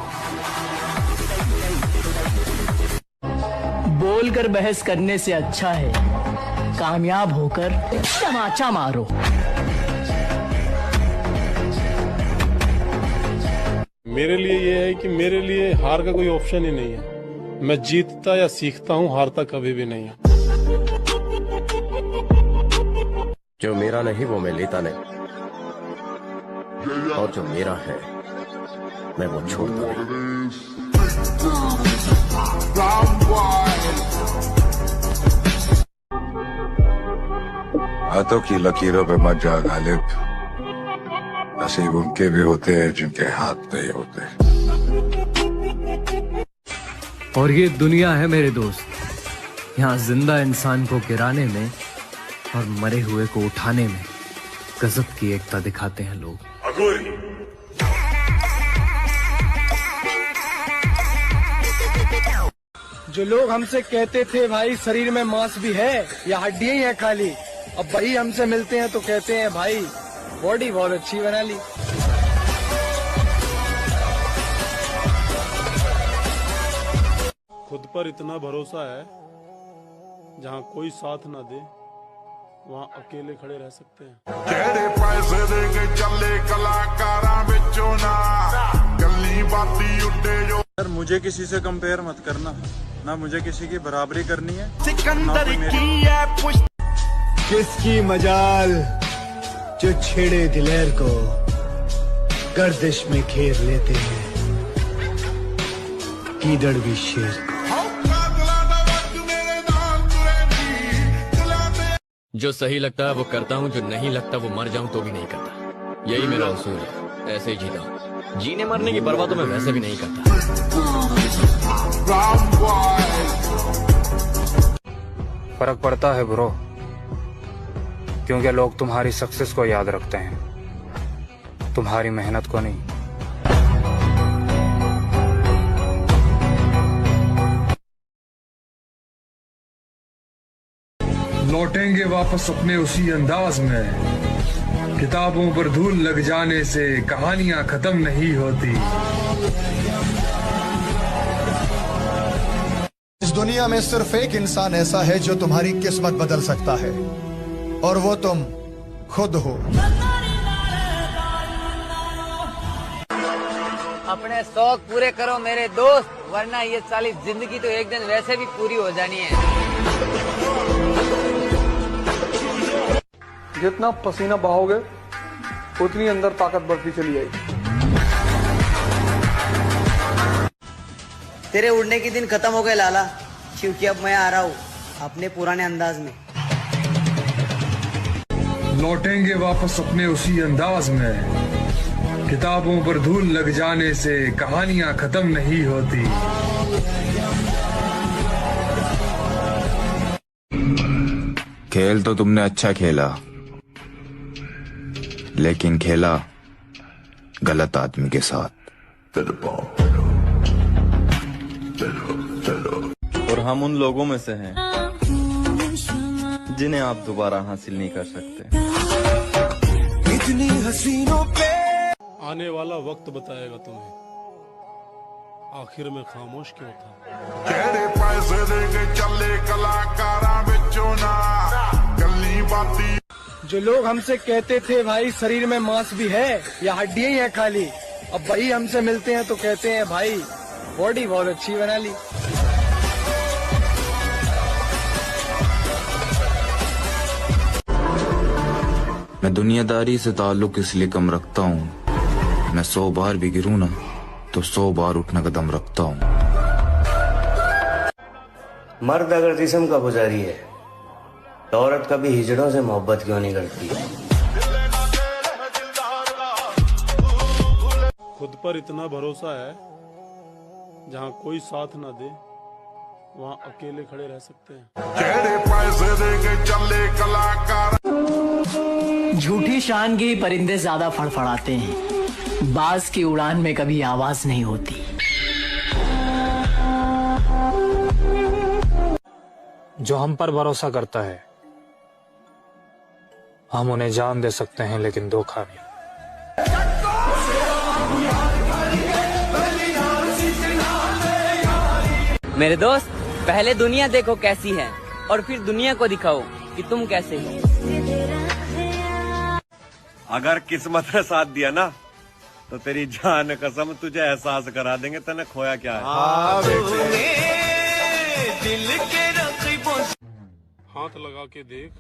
बोलकर बहस करने से अच्छा है कामयाब होकर तमाचा मारो। मेरे लिए ये है कि मेरे लिए हार का कोई ऑप्शन ही नहीं है। मैं जीतता या सीखता हूँ, हारता कभी भी नहीं हूँ। जो मेरा नहीं वो मैं लेता नहीं, और जो मेरा है मैं वो छोड़ता नहीं। हाथों की लकीरों पे मत जा गालिब, नसीब उनके भी होते हैं जिनके हाथ नहीं होते। और ये दुनिया है मेरे दोस्त, यहाँ जिंदा इंसान को गिराने में और मरे हुए को उठाने में गजब की एकता दिखाते हैं लोग। जो लोग हमसे कहते थे भाई शरीर में मांस भी है या हड्डियां ही है खाली, अब वही हमसे मिलते हैं तो कहते हैं भाई बॉडी बहुत अच्छी बना ली। खुद पर इतना भरोसा है, जहाँ कोई साथ ना दे वहाँ अकेले खड़े रह सकते हैं। पैसे दे के चले कलाकारा बिचो ना गली बाती उठे जो। सर मुझे किसी से कंपेयर मत करना, ना मुझे किसी की बराबरी करनी है। सिकंदर की है किसकी मजाल जो छेड़े दिलेर को गर्दिश में घेर लेते हैं, कीदड़ भी शेर। जो सही लगता है वो करता हूँ, जो नहीं लगता वो मर जाऊं तो भी नहीं करता। यही मेरा उसूल है, ऐसे ही जीता हूँ। जीने मरने की परवाह तो मैं वैसे भी नहीं करता। फर्क पड़ता है ब्रो, क्योंकि लोग तुम्हारी सक्सेस को याद रखते हैं, तुम्हारी मेहनत को नहीं। लौटेंगे वापस अपने उसी अंदाज में, किताबों पर धूल लग जाने से कहानियां खत्म नहीं होती। इस दुनिया में सिर्फ एक इंसान ऐसा है जो तुम्हारी किस्मत बदल सकता है, और वो तुम खुद हो। अपने शौक पूरे करो मेरे दोस्त, वरना ये साली जिंदगी तो एक दिन वैसे भी पूरी हो जानी है। जितना पसीना बहाओगे उतनी अंदर ताकत बढ़ती चली जाएगी। तेरे उड़ने के दिन खत्म हो गए लाला, क्योंकि अब मैं आ रहा हूँ अपने पुराने अंदाज में। लौटेंगे वापस अपने उसी अंदाज में, किताबों पर धूल लग जाने से कहानियां खत्म नहीं होती। खेल तो तुमने अच्छा खेला, लेकिन खेला गलत आदमी के साथ। और हम उन लोगों में से हैं जिन्हें आप दोबारा हासिल नहीं कर सकते। इतनी हसीनों पे आने वाला वक्त बताएगा तुम्हें आखिर में खामोश क्यों था। तेरे पैसे दे के चले कलाकारा बिचो ना गली बाती। जो लोग हमसे कहते थे भाई शरीर में मांस भी है या हड्डियां ही है खाली, अब वही हमसे मिलते हैं तो कहते हैं भाई बॉडी बहुत अच्छी बना ली। मैं दुनियादारी से ताल्लुक इसलिए कम रखता हूँ, मैं 100 बार भी गिरूँ ना तो 100 बार उठना कदम रखता हूँ। मर्द अगर जिस्म का पुजारी है तो औरत कभी हिजड़ों से मोहब्बत क्यों नहीं करती? खुद पर इतना भरोसा है, जहाँ कोई साथ ना दे वहाँ अकेले खड़े रह सकते हैं। तेरे पैसे दे के चले कलाकार। झूठी शान के ही परिंदे ज्यादा फड़फड़ाते हैं, बाज की उड़ान में कभी आवाज नहीं होती। जो हम पर भरोसा करता है हम उन्हें जान दे सकते हैं, लेकिन धोखा नहीं। मेरे दोस्त, पहले दुनिया देखो कैसी है और फिर दुनिया को दिखाओ कि तुम कैसे हो। अगर किस्मत ने साथ दिया ना तो तेरी जान कसम तुझे एहसास करा देंगे तने खोया क्या है। हाथ लगा के देख,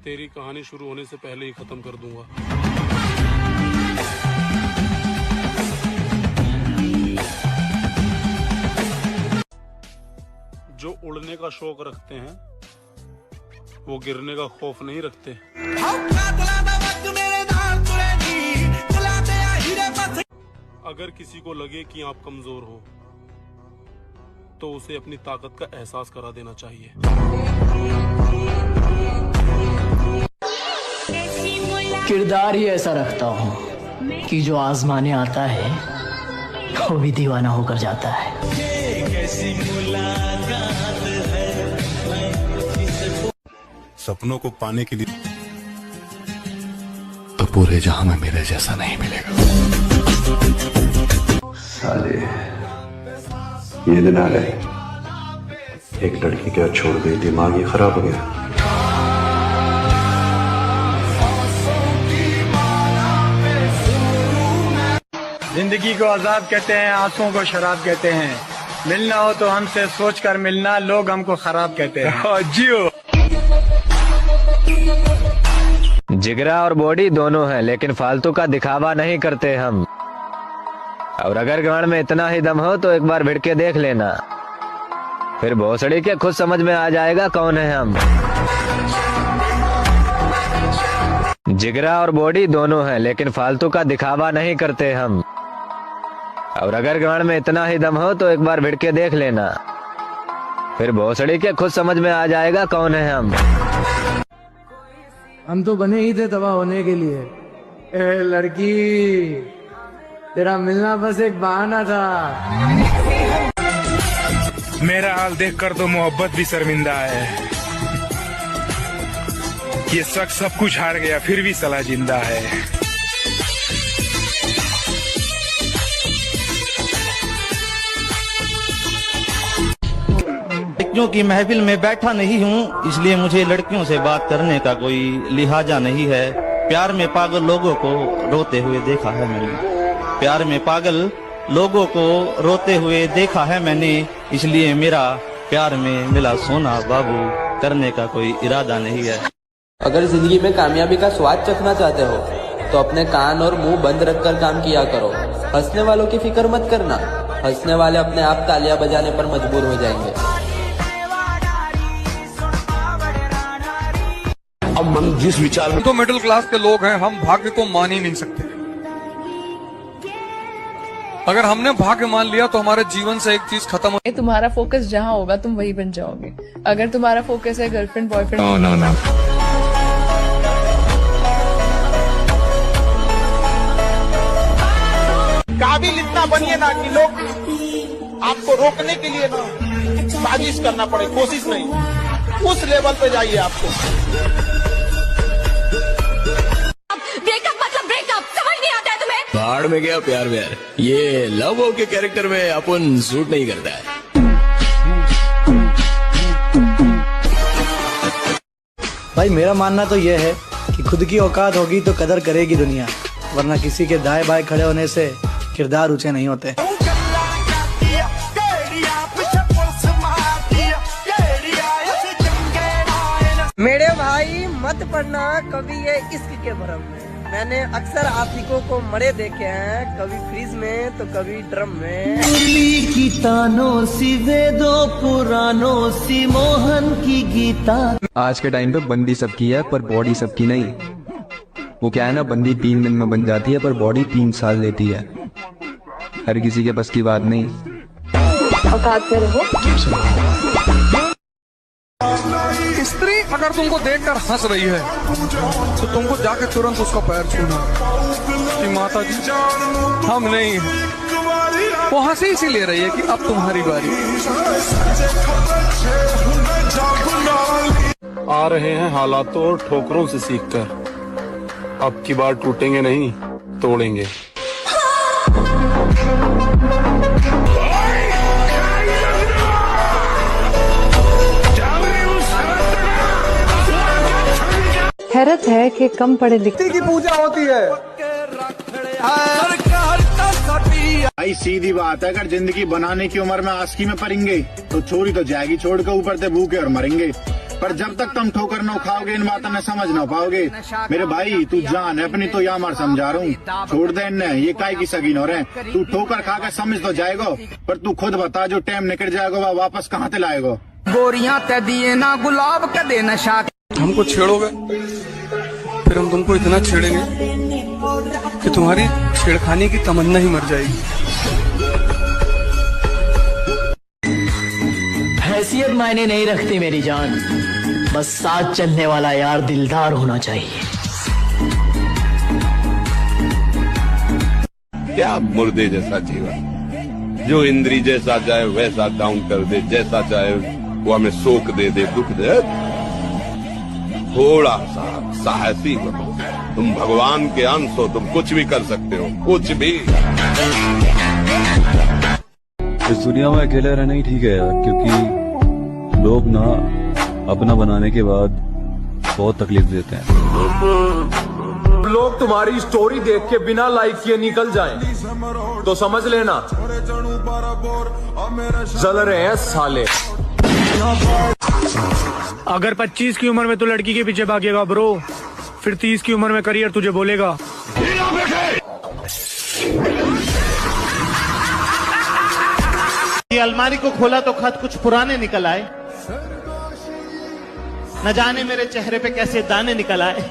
तेरी कहानी शुरू होने से पहले ही खत्म कर दूंगा। जो उड़ने का शौक रखते हैं वो गिरने का खौफ नहीं रखते। अगर किसी को लगे कि आप कमजोर हो तो उसे अपनी ताकत का एहसास करा देना चाहिए। किरदार ही ऐसा रखता हूँ कि जो आजमाने आता है वो भी दीवाना होकर जाता है। सपनों को पाने के लिए तो पूरे जहां में मेरे जैसा नहीं मिलेगा। साले ये दिन आ गए, एक लड़की क्या छोड़ गई, दिमाग ही खराब हो गया। जिंदगी को आजाद कहते हैं, आंसुओं को शराब कहते हैं। मिलना हो तो हमसे सोच कर मिलना, लोग हमको खराब कहते हैं। जियो। जिगरा और बॉडी दोनों है, लेकिन फालतू का दिखावा नहीं करते हम। और अगर गांड में इतना ही दम हो तो एक बार भिड़ के देख लेना, फिर भोसड़ी के खुद समझ में आ जाएगा कौन है हम। जिगरा और बॉडी दोनों है, लेकिन फालतू का दिखावा नहीं करते हम। और अगर गांड में इतना ही दम हो तो एक बार भिड़ के देख लेना, फिर भोसड़ी के खुद समझ में आ जाएगा कौन है हम तो बने ही थे तबाह होने के लिए। ए लड़की, तेरा मिलना बस एक बहाना था। मेरा हाल देखकर तो मोहब्बत भी शर्मिंदा है। ये शख्स सब कुछ हार गया फिर भी सला जिंदा है। लड़कियों की महफिल में बैठा नहीं हूँ, इसलिए मुझे लड़कियों से बात करने का कोई लिहाजा नहीं है। प्यार में पागल लोगों को रोते हुए देखा है मैंने। प्यार में पागल लोगों को रोते हुए देखा है मैंने, इसलिए मेरा प्यार में मिला सोना बाबू करने का कोई इरादा नहीं है। अगर जिंदगी में कामयाबी का स्वाद चखना चाहते हो तो अपने कान और मुंह बंद रखकर काम किया करो। हंसने वालों की फिक्र मत करना, हंसने वाले अपने आप तालियां बजाने पर मजबूर हो जाएंगे। अब हम जिस विचार में तो मिडिल क्लास के लोग हैं, हम भाग्य को मान ही नहीं सकते। अगर हमने भाग्य मान लिया तो हमारे जीवन से एक चीज खत्म हो। तुम्हारा फोकस जहाँ होगा तुम वही बन जाओगे। अगर तुम्हारा फोकस है गर्लफ्रेंड बॉयफ्रेंड, नो। काबिल इतना बनिए ना कि लोग आपको रोकने के लिए ना साजिश करना पड़े, कोशिश नहीं, उस लेवल पे जाइए। आपको ब्रेकअप मतलब ब्रेकअप, समझ नहीं आता है तुम्हें? बाढ़ में गया प्यार व्यार, ये लव के कैरेक्टर में अपन सूट नहीं करता है। भाई मेरा मानना तो यह है कि खुद की औकात होगी तो कदर करेगी दुनिया, वरना किसी के दाएं बाएं खड़े होने से किरदार ऊंचे नहीं होते। मेरे भाई मत पड़ना कभी ये इश्क के भरम में। मैंने अक्सर आशिकों को मरे देखे हैं, कभी फ्रिज में तो कभी ड्रम में। मुरली की तानों सी वेदों पुरानों सी मोहन की गीता। आज के टाइम पे बंदी सबकी है पर बॉडी सबकी नहीं। वो क्या है ना, बंदी 3 दिन में बन जाती है पर बॉडी 3 साल लेती है। हर किसी के बस की बात नहीं। औकात से रहो। स्त्री अगर तुमको देखकर हंस रही है तो तुमको जाके तुरंत उसका पैर छूना कि माता जी हम नहीं, वो हंसी इसी ले रही है कि अब तुम्हारी बारी। आ रहे हैं हालातों और ठोकरों से सीखकर, अब की बार टूटेंगे नहीं तोड़ेंगे। हैरत है कि कम पढ़े लिखे की पूजा होती है, भाई सीधी बात है, अगर जिंदगी बनाने की उम्र में आस्की में पड़ेंगे तो छोरी तो जाएगी छोड़ के, ऊपर से भूखे और मरेंगे। पर जब तक तुम ठोकर न खाओगे इन बातों ने समझ ना पाओगे। मेरे भाई तू जान है अपनी तो या मार समझा रहा हूँ, छोड़ दे इन्हें, ये काय की सगीन हो रहे हैं। तू ठोकर खा के समझ तो जाएगा, पर तू खुद बता जो टाइम निकल जाएगा वह वापस कहाँ से लाएगा। गोरियां ते दिए ना गुलाब कदे नशा। हमको छेड़ोगे फिर हम तुमको इतना छेड़ेंगे कि तुम्हारी छेड़खानी की तमन्ना ही मर जाएगी। हैसियत मायने नहीं रखती मेरी जान, बस साथ चलने वाला यार दिलदार होना चाहिए। क्या मुर्दे जैसा जीवन, जो इंद्री जैसा चाहे वैसा डाउन कर दे, जैसा चाहे वो हमें सोख दे दुख दे। थोड़ा सा साहसी बनो, तुम भगवान के अंश हो, तुम कुछ भी कर सकते हो, कुछ भी। इस दुनिया में अकेले रहना ही ठीक है यार, क्योंकि लोग ना अपना बनाने के बाद बहुत तकलीफ देते हैं। लोग तुम्हारी स्टोरी देख के बिना लाइक किए निकल जाएं, तो समझ लेना जल रहे हैं साले। अगर 25 की उम्र में तू लड़की के पीछे भागेगा ब्रो, फिर 30 की उम्र में करियर तुझे बोलेगा। ये अलमारी को खोला तो खत कुछ पुराने निकल आए, न जाने मेरे चेहरे पे कैसे दाने निकल आए,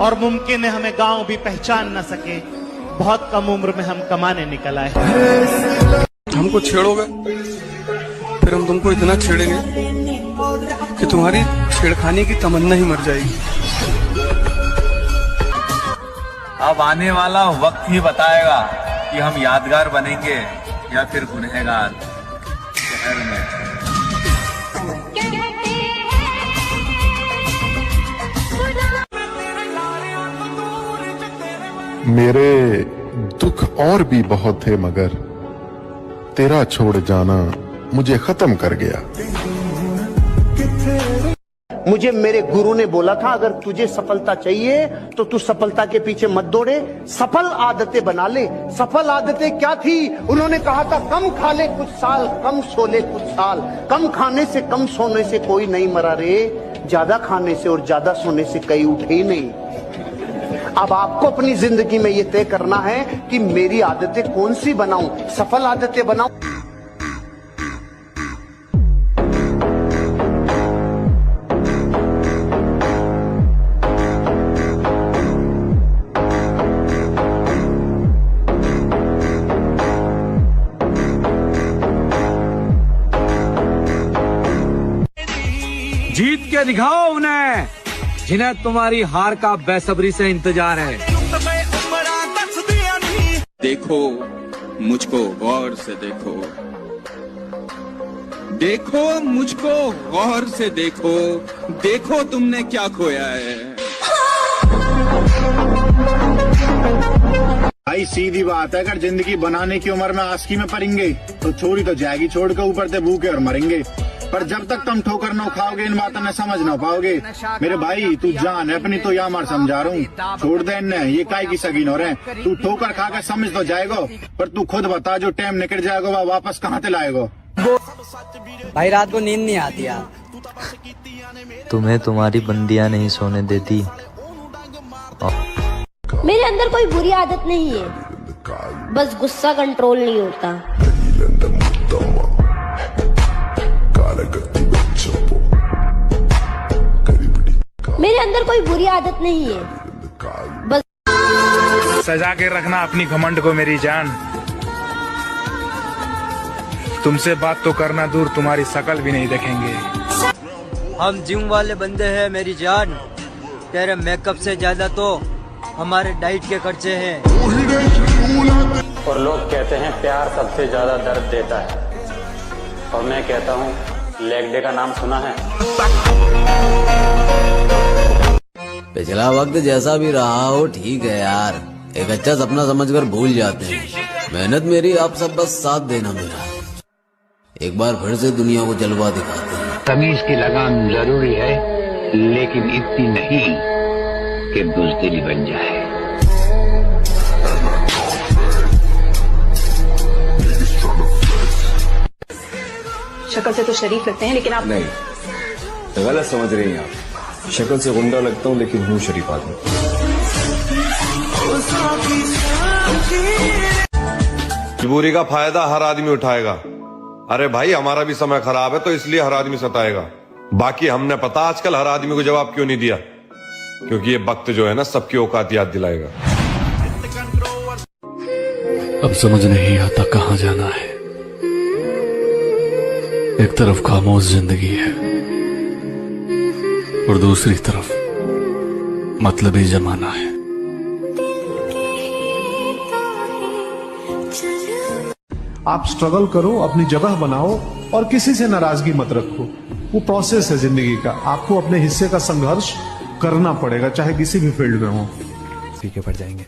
और मुमकिन है हमें गांव भी पहचान न सके, बहुत कम उम्र में हम कमाने निकल आए। हमको छेड़ोगे फिर हम तुमको इतना छेड़ेंगे कि तुम्हारी छेड़खानी की तमन्ना ही मर जाएगी। अब आने वाला वक्त ही बताएगा कि हम यादगार बनेंगे या फिर गुनहगार शहर में। मेरे दुख और भी बहुत थे, मगर तेरा छोड़ जाना मुझे खत्म कर गया। मुझे मेरे गुरु ने बोला था, अगर तुझे सफलता चाहिए तो तू सफलता के पीछे मत दौड़े, सफल आदतें बना ले। सफल आदतें क्या थी? उन्होंने कहा था कम खा ले कुछ साल, कम सो ले कुछ साल। कम खाने से कम सोने से कोई नहीं मरा रे, ज्यादा खाने से और ज्यादा सोने से कई उठे ही नहीं। अब आपको अपनी जिंदगी में ये तय करना है कि मेरी आदतें कौन सी बनाऊं, सफल आदतें बनाऊं। जीत के दिखाओ उन्हें जिन्हें तुम्हारी हार का बेसब्री से इंतजार है। देखो मुझको गौर से देखो, देखो मुझको गौर से देखो, देखो तुमने क्या खोया है। भाई सीधी बात है, अगर जिंदगी बनाने की उम्र में आस्की में पड़ेंगे तो छोरी तो जाएगी छोड़ के, ऊपर से भूखे और मरेंगे। पर जब तक तुम ठोकर न खाओगे इन बातों ने समझ ना पाओगे। मेरे भाई तू जान है अपनी तो या मार समझा रहा हूँ, छोड़ दे इन्हें, ये काय की सगीन हो रहे हैं। तू ठोकर खा के समझ तो जाएगा, पर तू खुद बता जो टाइम निकल जाएगा वह वापस कहाँ से लाएगा। भाई रात को नींद नहीं आती यार। तुम्हें तुम्हारी बंदियां नहीं सोने देती। मेरे अंदर कोई बुरी आदत नहीं है, बस गुस्सा कंट्रोल नहीं होता। मेरे अंदर कोई बुरी आदत नहीं है, बस सजा के रखना अपनी घमंड को मेरी जान। तुमसे बात तो करना दूर, तुम्हारी शकल भी नहीं देखेंगे। हम जिम वाले बंदे हैं मेरी जान, तेरे मेकअप से ज्यादा तो हमारे डाइट के खर्चे हैं। और लोग कहते हैं प्यार सबसे ज्यादा दर्द देता है, और मैं कहता हूँ लेग डे का नाम सुना है? पिछला वक्त जैसा भी रहा हो ठीक है यार, एक अच्छा सपना समझकर भूल जाते हैं। मेहनत मेरी, आप सब बस साथ देना मेरा, एक बार फिर से दुनिया को जलवा दिखाते हैं। तमीज की लगाम जरूरी है, लेकिन इतनी नहीं कि बुज़दिल बन जाए। शक्ल से तो शरीफ लगते हैं, लेकिन आप नहीं, गलत समझ रही हैं आप। शक्ल से गुंडा लगता हूँ लेकिन हूँ शरीफ आदमी। मजबूरी का फायदा हर आदमी उठाएगा। अरे भाई हमारा भी समय खराब है तो इसलिए हर आदमी सताएगा। बाकी हमने पता आजकल हर आदमी को जवाब क्यों नहीं दिया, क्योंकि ये वक्त जो है ना सबकी औकात याद दिलाएगा। अब समझ नहीं आता कहाँ जाना है। एक तरफ खामोश जिंदगी है और दूसरी तरफ मतलबी जमाना है। आप स्ट्रगल करो, अपनी जगह बनाओ और किसी से नाराजगी मत रखो। वो प्रोसेस है जिंदगी का, आपको अपने हिस्से का संघर्ष करना पड़ेगा, चाहे किसी भी फील्ड में हो। ठीक है, पड़ जाएंगे।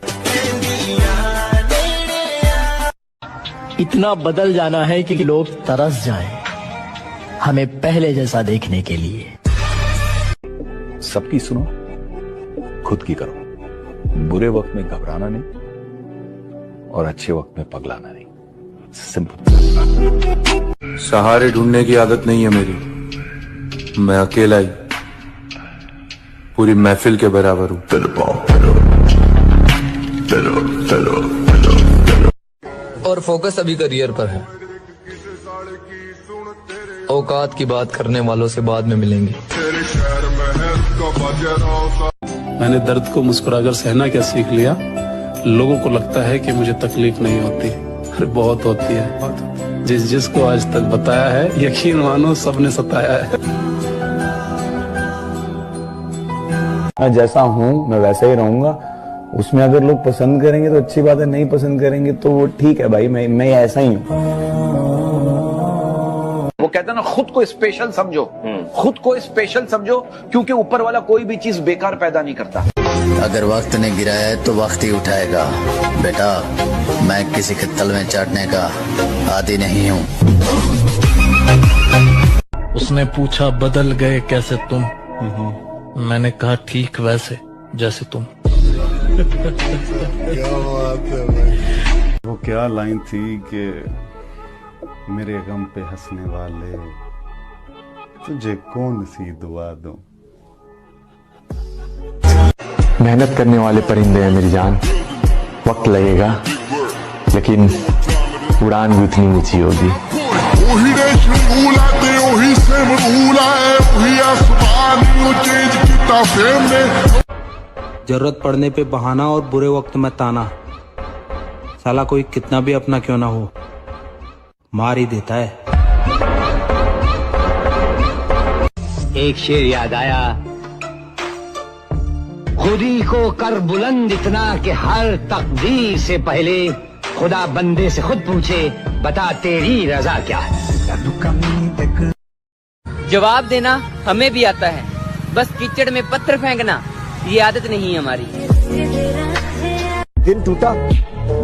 इतना बदल जाना है कि लोग तरस जाएं हमें पहले जैसा देखने के लिए। सबकी सुनो, खुद की करो। बुरे वक्त में घबराना नहीं और अच्छे वक्त में पगलाना नहीं। सिंपल। सहारे ढूंढने की आदत नहीं है मेरी। मैं अकेला ही पूरी महफिल के बराबर हूँ। और फोकस अभी करियर पर है। औकात की बात करने वालों से बाद में मिलेंगे। मैंने दर्द को मुस्कुराकर सहना क्या सीख लिया। लोगों को लगता है कि मुझे तकलीफ नहीं होती, अरे बहुत होती है। जिसको आज तक बताया है, यकीन मानो सबने सताया है। मैं जैसा हूँ मैं वैसा ही रहूंगा। उसमें अगर लोग पसंद करेंगे तो अच्छी बात है, नहीं पसंद करेंगे तो वो ठीक है भाई, मैं ऐसा ही हूँ। वो कहते हैं ना, खुद को स्पेशल समझो, खुद को स्पेशल समझो, क्योंकि ऊपर वाला कोई भी चीज बेकार पैदा नहीं करता। अगर वक्त ने गिराया है तो वक्त ही उठाएगा। बेटा, मैं किसी के तल में चाटने का आदी नहीं हूँ। उसने पूछा बदल गए कैसे तुम, मैंने कहा ठीक वैसे जैसे तुम। वो क्या लाइन थी कि मेरे गम पे हंसने वाले तुझे कौन सी दुआ दूं। मेहनत करने वाले परिंदे हैं मेरी जान। वक्त लगेगा लेकिन उड़ान भी उतनी ऊंची होगी। जरूरत पड़ने पे बहाना और बुरे वक्त में ताना। साला कोई कितना भी अपना क्यों ना हो, मार ही देता है। एक शेर याद आया, खुदी को कर बुलंद इतना कि हर तकदीर से पहले खुदा बंदे से खुद पूछे, बता तेरी रजा क्या है। जवाब देना हमें भी आता है, बस कीचड़ में पत्थर फेंकना ये आदत नहीं हमारी। दिल टूटा?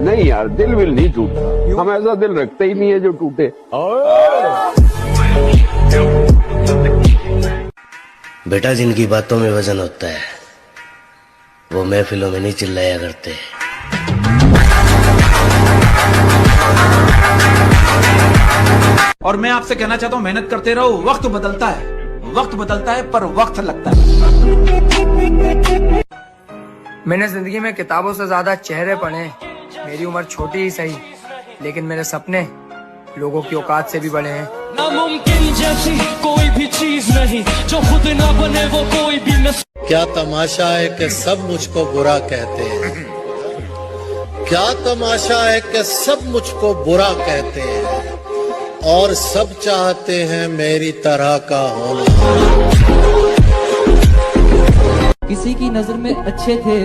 नहीं यार, दिल विल नहीं टूटा। हम ऐसा दिल रखते ही नहीं है जो टूटे। बेटा, जिनकी बातों में वजन होता है वो महफिलों में नहीं चिल्लाया करते। और मैं आपसे कहना चाहता हूँ, मेहनत करते रहो। वक्त बदलता है पर वक्त लगता है। मैंने जिंदगी में किताबों से ज्यादा चेहरे पढ़े। मेरी उम्र छोटी ही सही, लेकिन मेरे सपने लोगों की औकात से भी बड़े हैं। नामुमकिन जैसी कोई भी चीज नहीं, जो खुद ना बने वो कोई भी न। क्या तमाशा है कि सब मुझको बुरा कहते हैं। क्या तमाशा है कि सब मुझको बुरा कहते हैं और सब चाहते हैं मेरी तरह का होना। किसी की नजर में अच्छे थे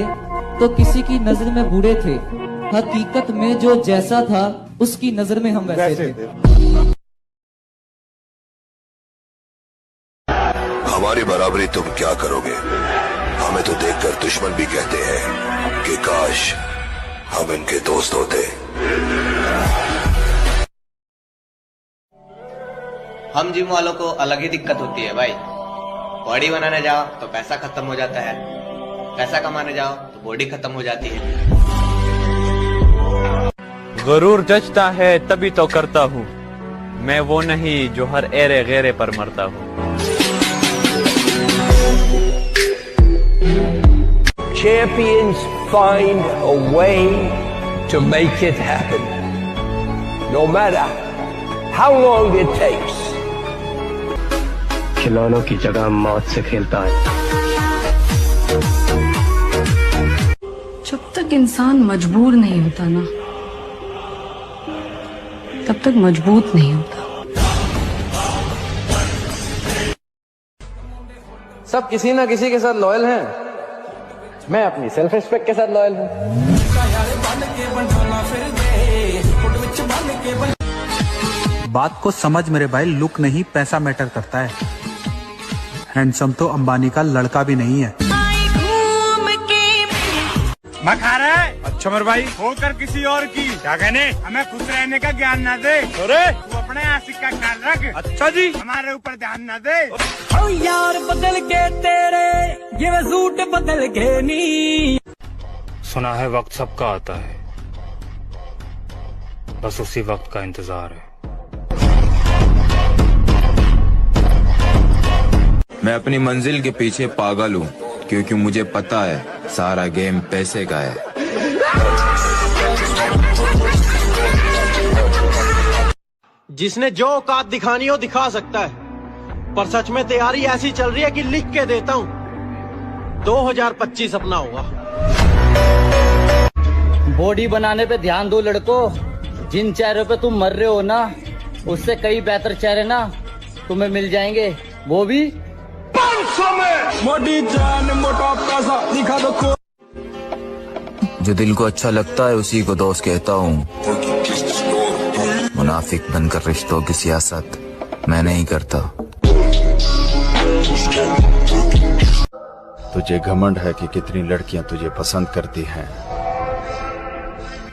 तो किसी की नजर में बुरे थे। हकीकत में जो जैसा था उसकी नजर में हम वैसे थे। हमारी बराबरी तुम क्या करोगे? हमें तो देखकर दुश्मन भी कहते हैं कि काश हम इनके दोस्त होते। हम जिम वालों को अलग ही दिक्कत होती है भाई। बॉडी बनाने जाओ तो पैसा खत्म हो जाता है, पैसा कमाने जाओ तो बॉडी खत्म हो जाती है। गुरूर जचता है तभी तो करता हूँ, मैं वो नहीं जो हर एरे गैरे पर मरता हूँ। Champions find a way to make it happen, no matter how long it takes. खिलौनों की जगह मौत से खेलता है। जब तक इंसान मजबूर नहीं होता ना, तब तक मजबूत नहीं होता। सब किसी ना किसी के साथ लॉयल हैं। मैं अपनी सेल्फ रिस्पेक्ट के साथ लॉयल हूँ। बात को समझ मेरे भाई, लुक नहीं पैसा मैटर करता है। हैंडसम तो अंबानी का लड़का भी नहीं है। मैं खा रहा है। अच्छा मेरे भाई, होकर किसी और की क्या कहने, हमें खुश रहने का ज्ञान ना दे। अरे तू अपने आशिक का ख्याल रख। अच्छा जी, हमारे ऊपर ध्यान ना दे। ओ यार बदल के तेरे ये सूट बदल के नी। सुना है वक्त सबका आता है, बस उसी वक्त का इंतजार है। मैं अपनी मंजिल के पीछे पागल हूँ, क्योंकि मुझे पता है सारा गेम पैसे का है। जिसने जो औकात दिखानी हो दिखा सकता है, पर सच में तैयारी ऐसी चल रही है कि लिख के देता हूँ 2025 अपना होगा। बॉडी बनाने पे ध्यान दो लड़कों। जिन चेहरों पे तुम मर रहे हो ना, उससे कई बेहतर चेहरे ना तुम्हें मिल जाएंगे, वो भी 500 में। मोटी जान मोटा पैसा दिखा दो। जो दिल को अच्छा लगता है उसी को दोस्त कहता हूँ। मुनाफिक बनकर रिश्तों की सियासत मैं नहीं करता। तुझे घमंड है कि कितनी लड़कियां तुझे पसंद करती हैं,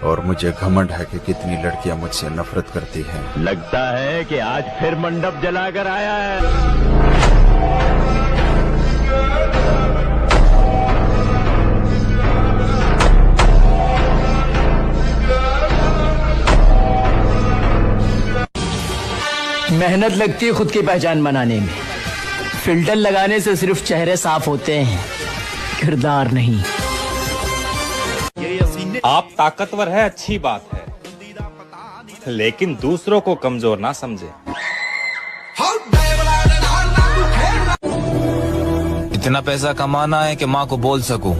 और मुझे घमंड है कि कितनी लड़कियां मुझसे नफरत करती हैं। लगता है कि आज फिर मंडप जलाकर आया है। मेहनत लगती है खुद की पहचान बनाने में। फिल्टर लगाने से सिर्फ चेहरे साफ होते हैं, किरदार नहीं। आप ताकतवर है, अच्छी बात है, लेकिन दूसरों को कमजोर ना समझे। इतना पैसा कमाना है कि माँ को बोल सकूं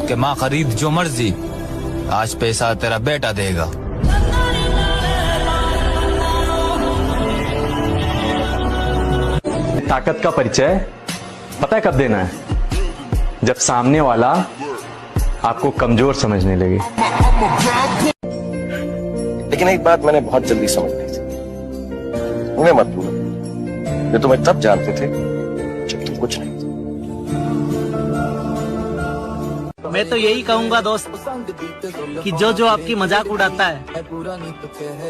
कि माँ खरीद जो मर्जी, आज पैसा तेरा बेटा देगा। ताकत का परिचय पता है कब देना है? जब सामने वाला आपको कमजोर समझने लगे। लेकिन एक बात मैंने बहुत जल्दी समझ ली थी, उन्हें मत भूलो, जो तुम्हें तब जानते थे जब तुम कुछ नहीं थे। मैं तो यही कहूँगा दोस्त कि जो आपकी मजाक उड़ाता है,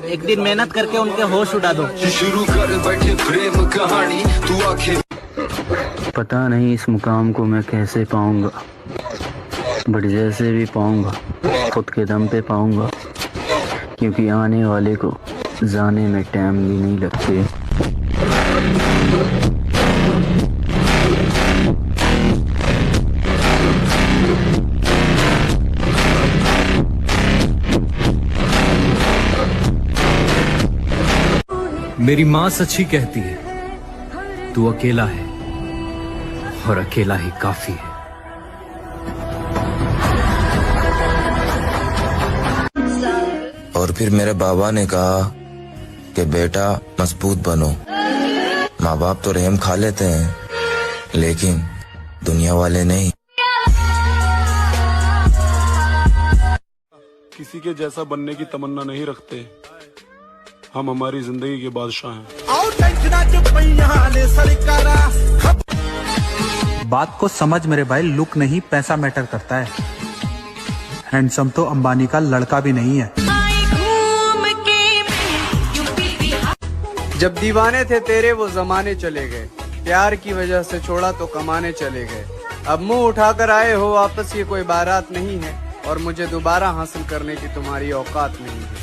एक दिन मेहनत करके उनके होश उड़ा दो। शुरू कर बैठे प्रेम कहानी, तू आंखें। पता नहीं इस मुकाम को मैं कैसे पाऊंगा, बट जैसे भी पाऊंगा खुद के दम पे पाऊंगा, क्योंकि आने वाले को जाने में टाइम भी नहीं लगते। मेरी माँ सच्ची कहती है, तू अकेला है और अकेला ही काफी है। और फिर मेरे बाबा ने कहा कि बेटा मजबूत बनो। माँ बाप तो रहम खा लेते हैं, लेकिन दुनिया वाले नहीं। किसी के जैसा बनने की तमन्ना नहीं रखते, हम हमारी जिंदगी के बादशाह हैं। बात को समझ मेरे भाई, लुक नहीं पैसा मैटर करता है। हैंडसम तो अंबानी का लड़का भी नहीं है। जब दीवाने थे तेरे वो जमाने चले गए, प्यार की वजह से छोड़ा तो कमाने चले गए। अब मुंह उठाकर आए हो वापस, ये कोई बारात नहीं है, और मुझे दोबारा हासिल करने की तुम्हारी औकात नहीं है।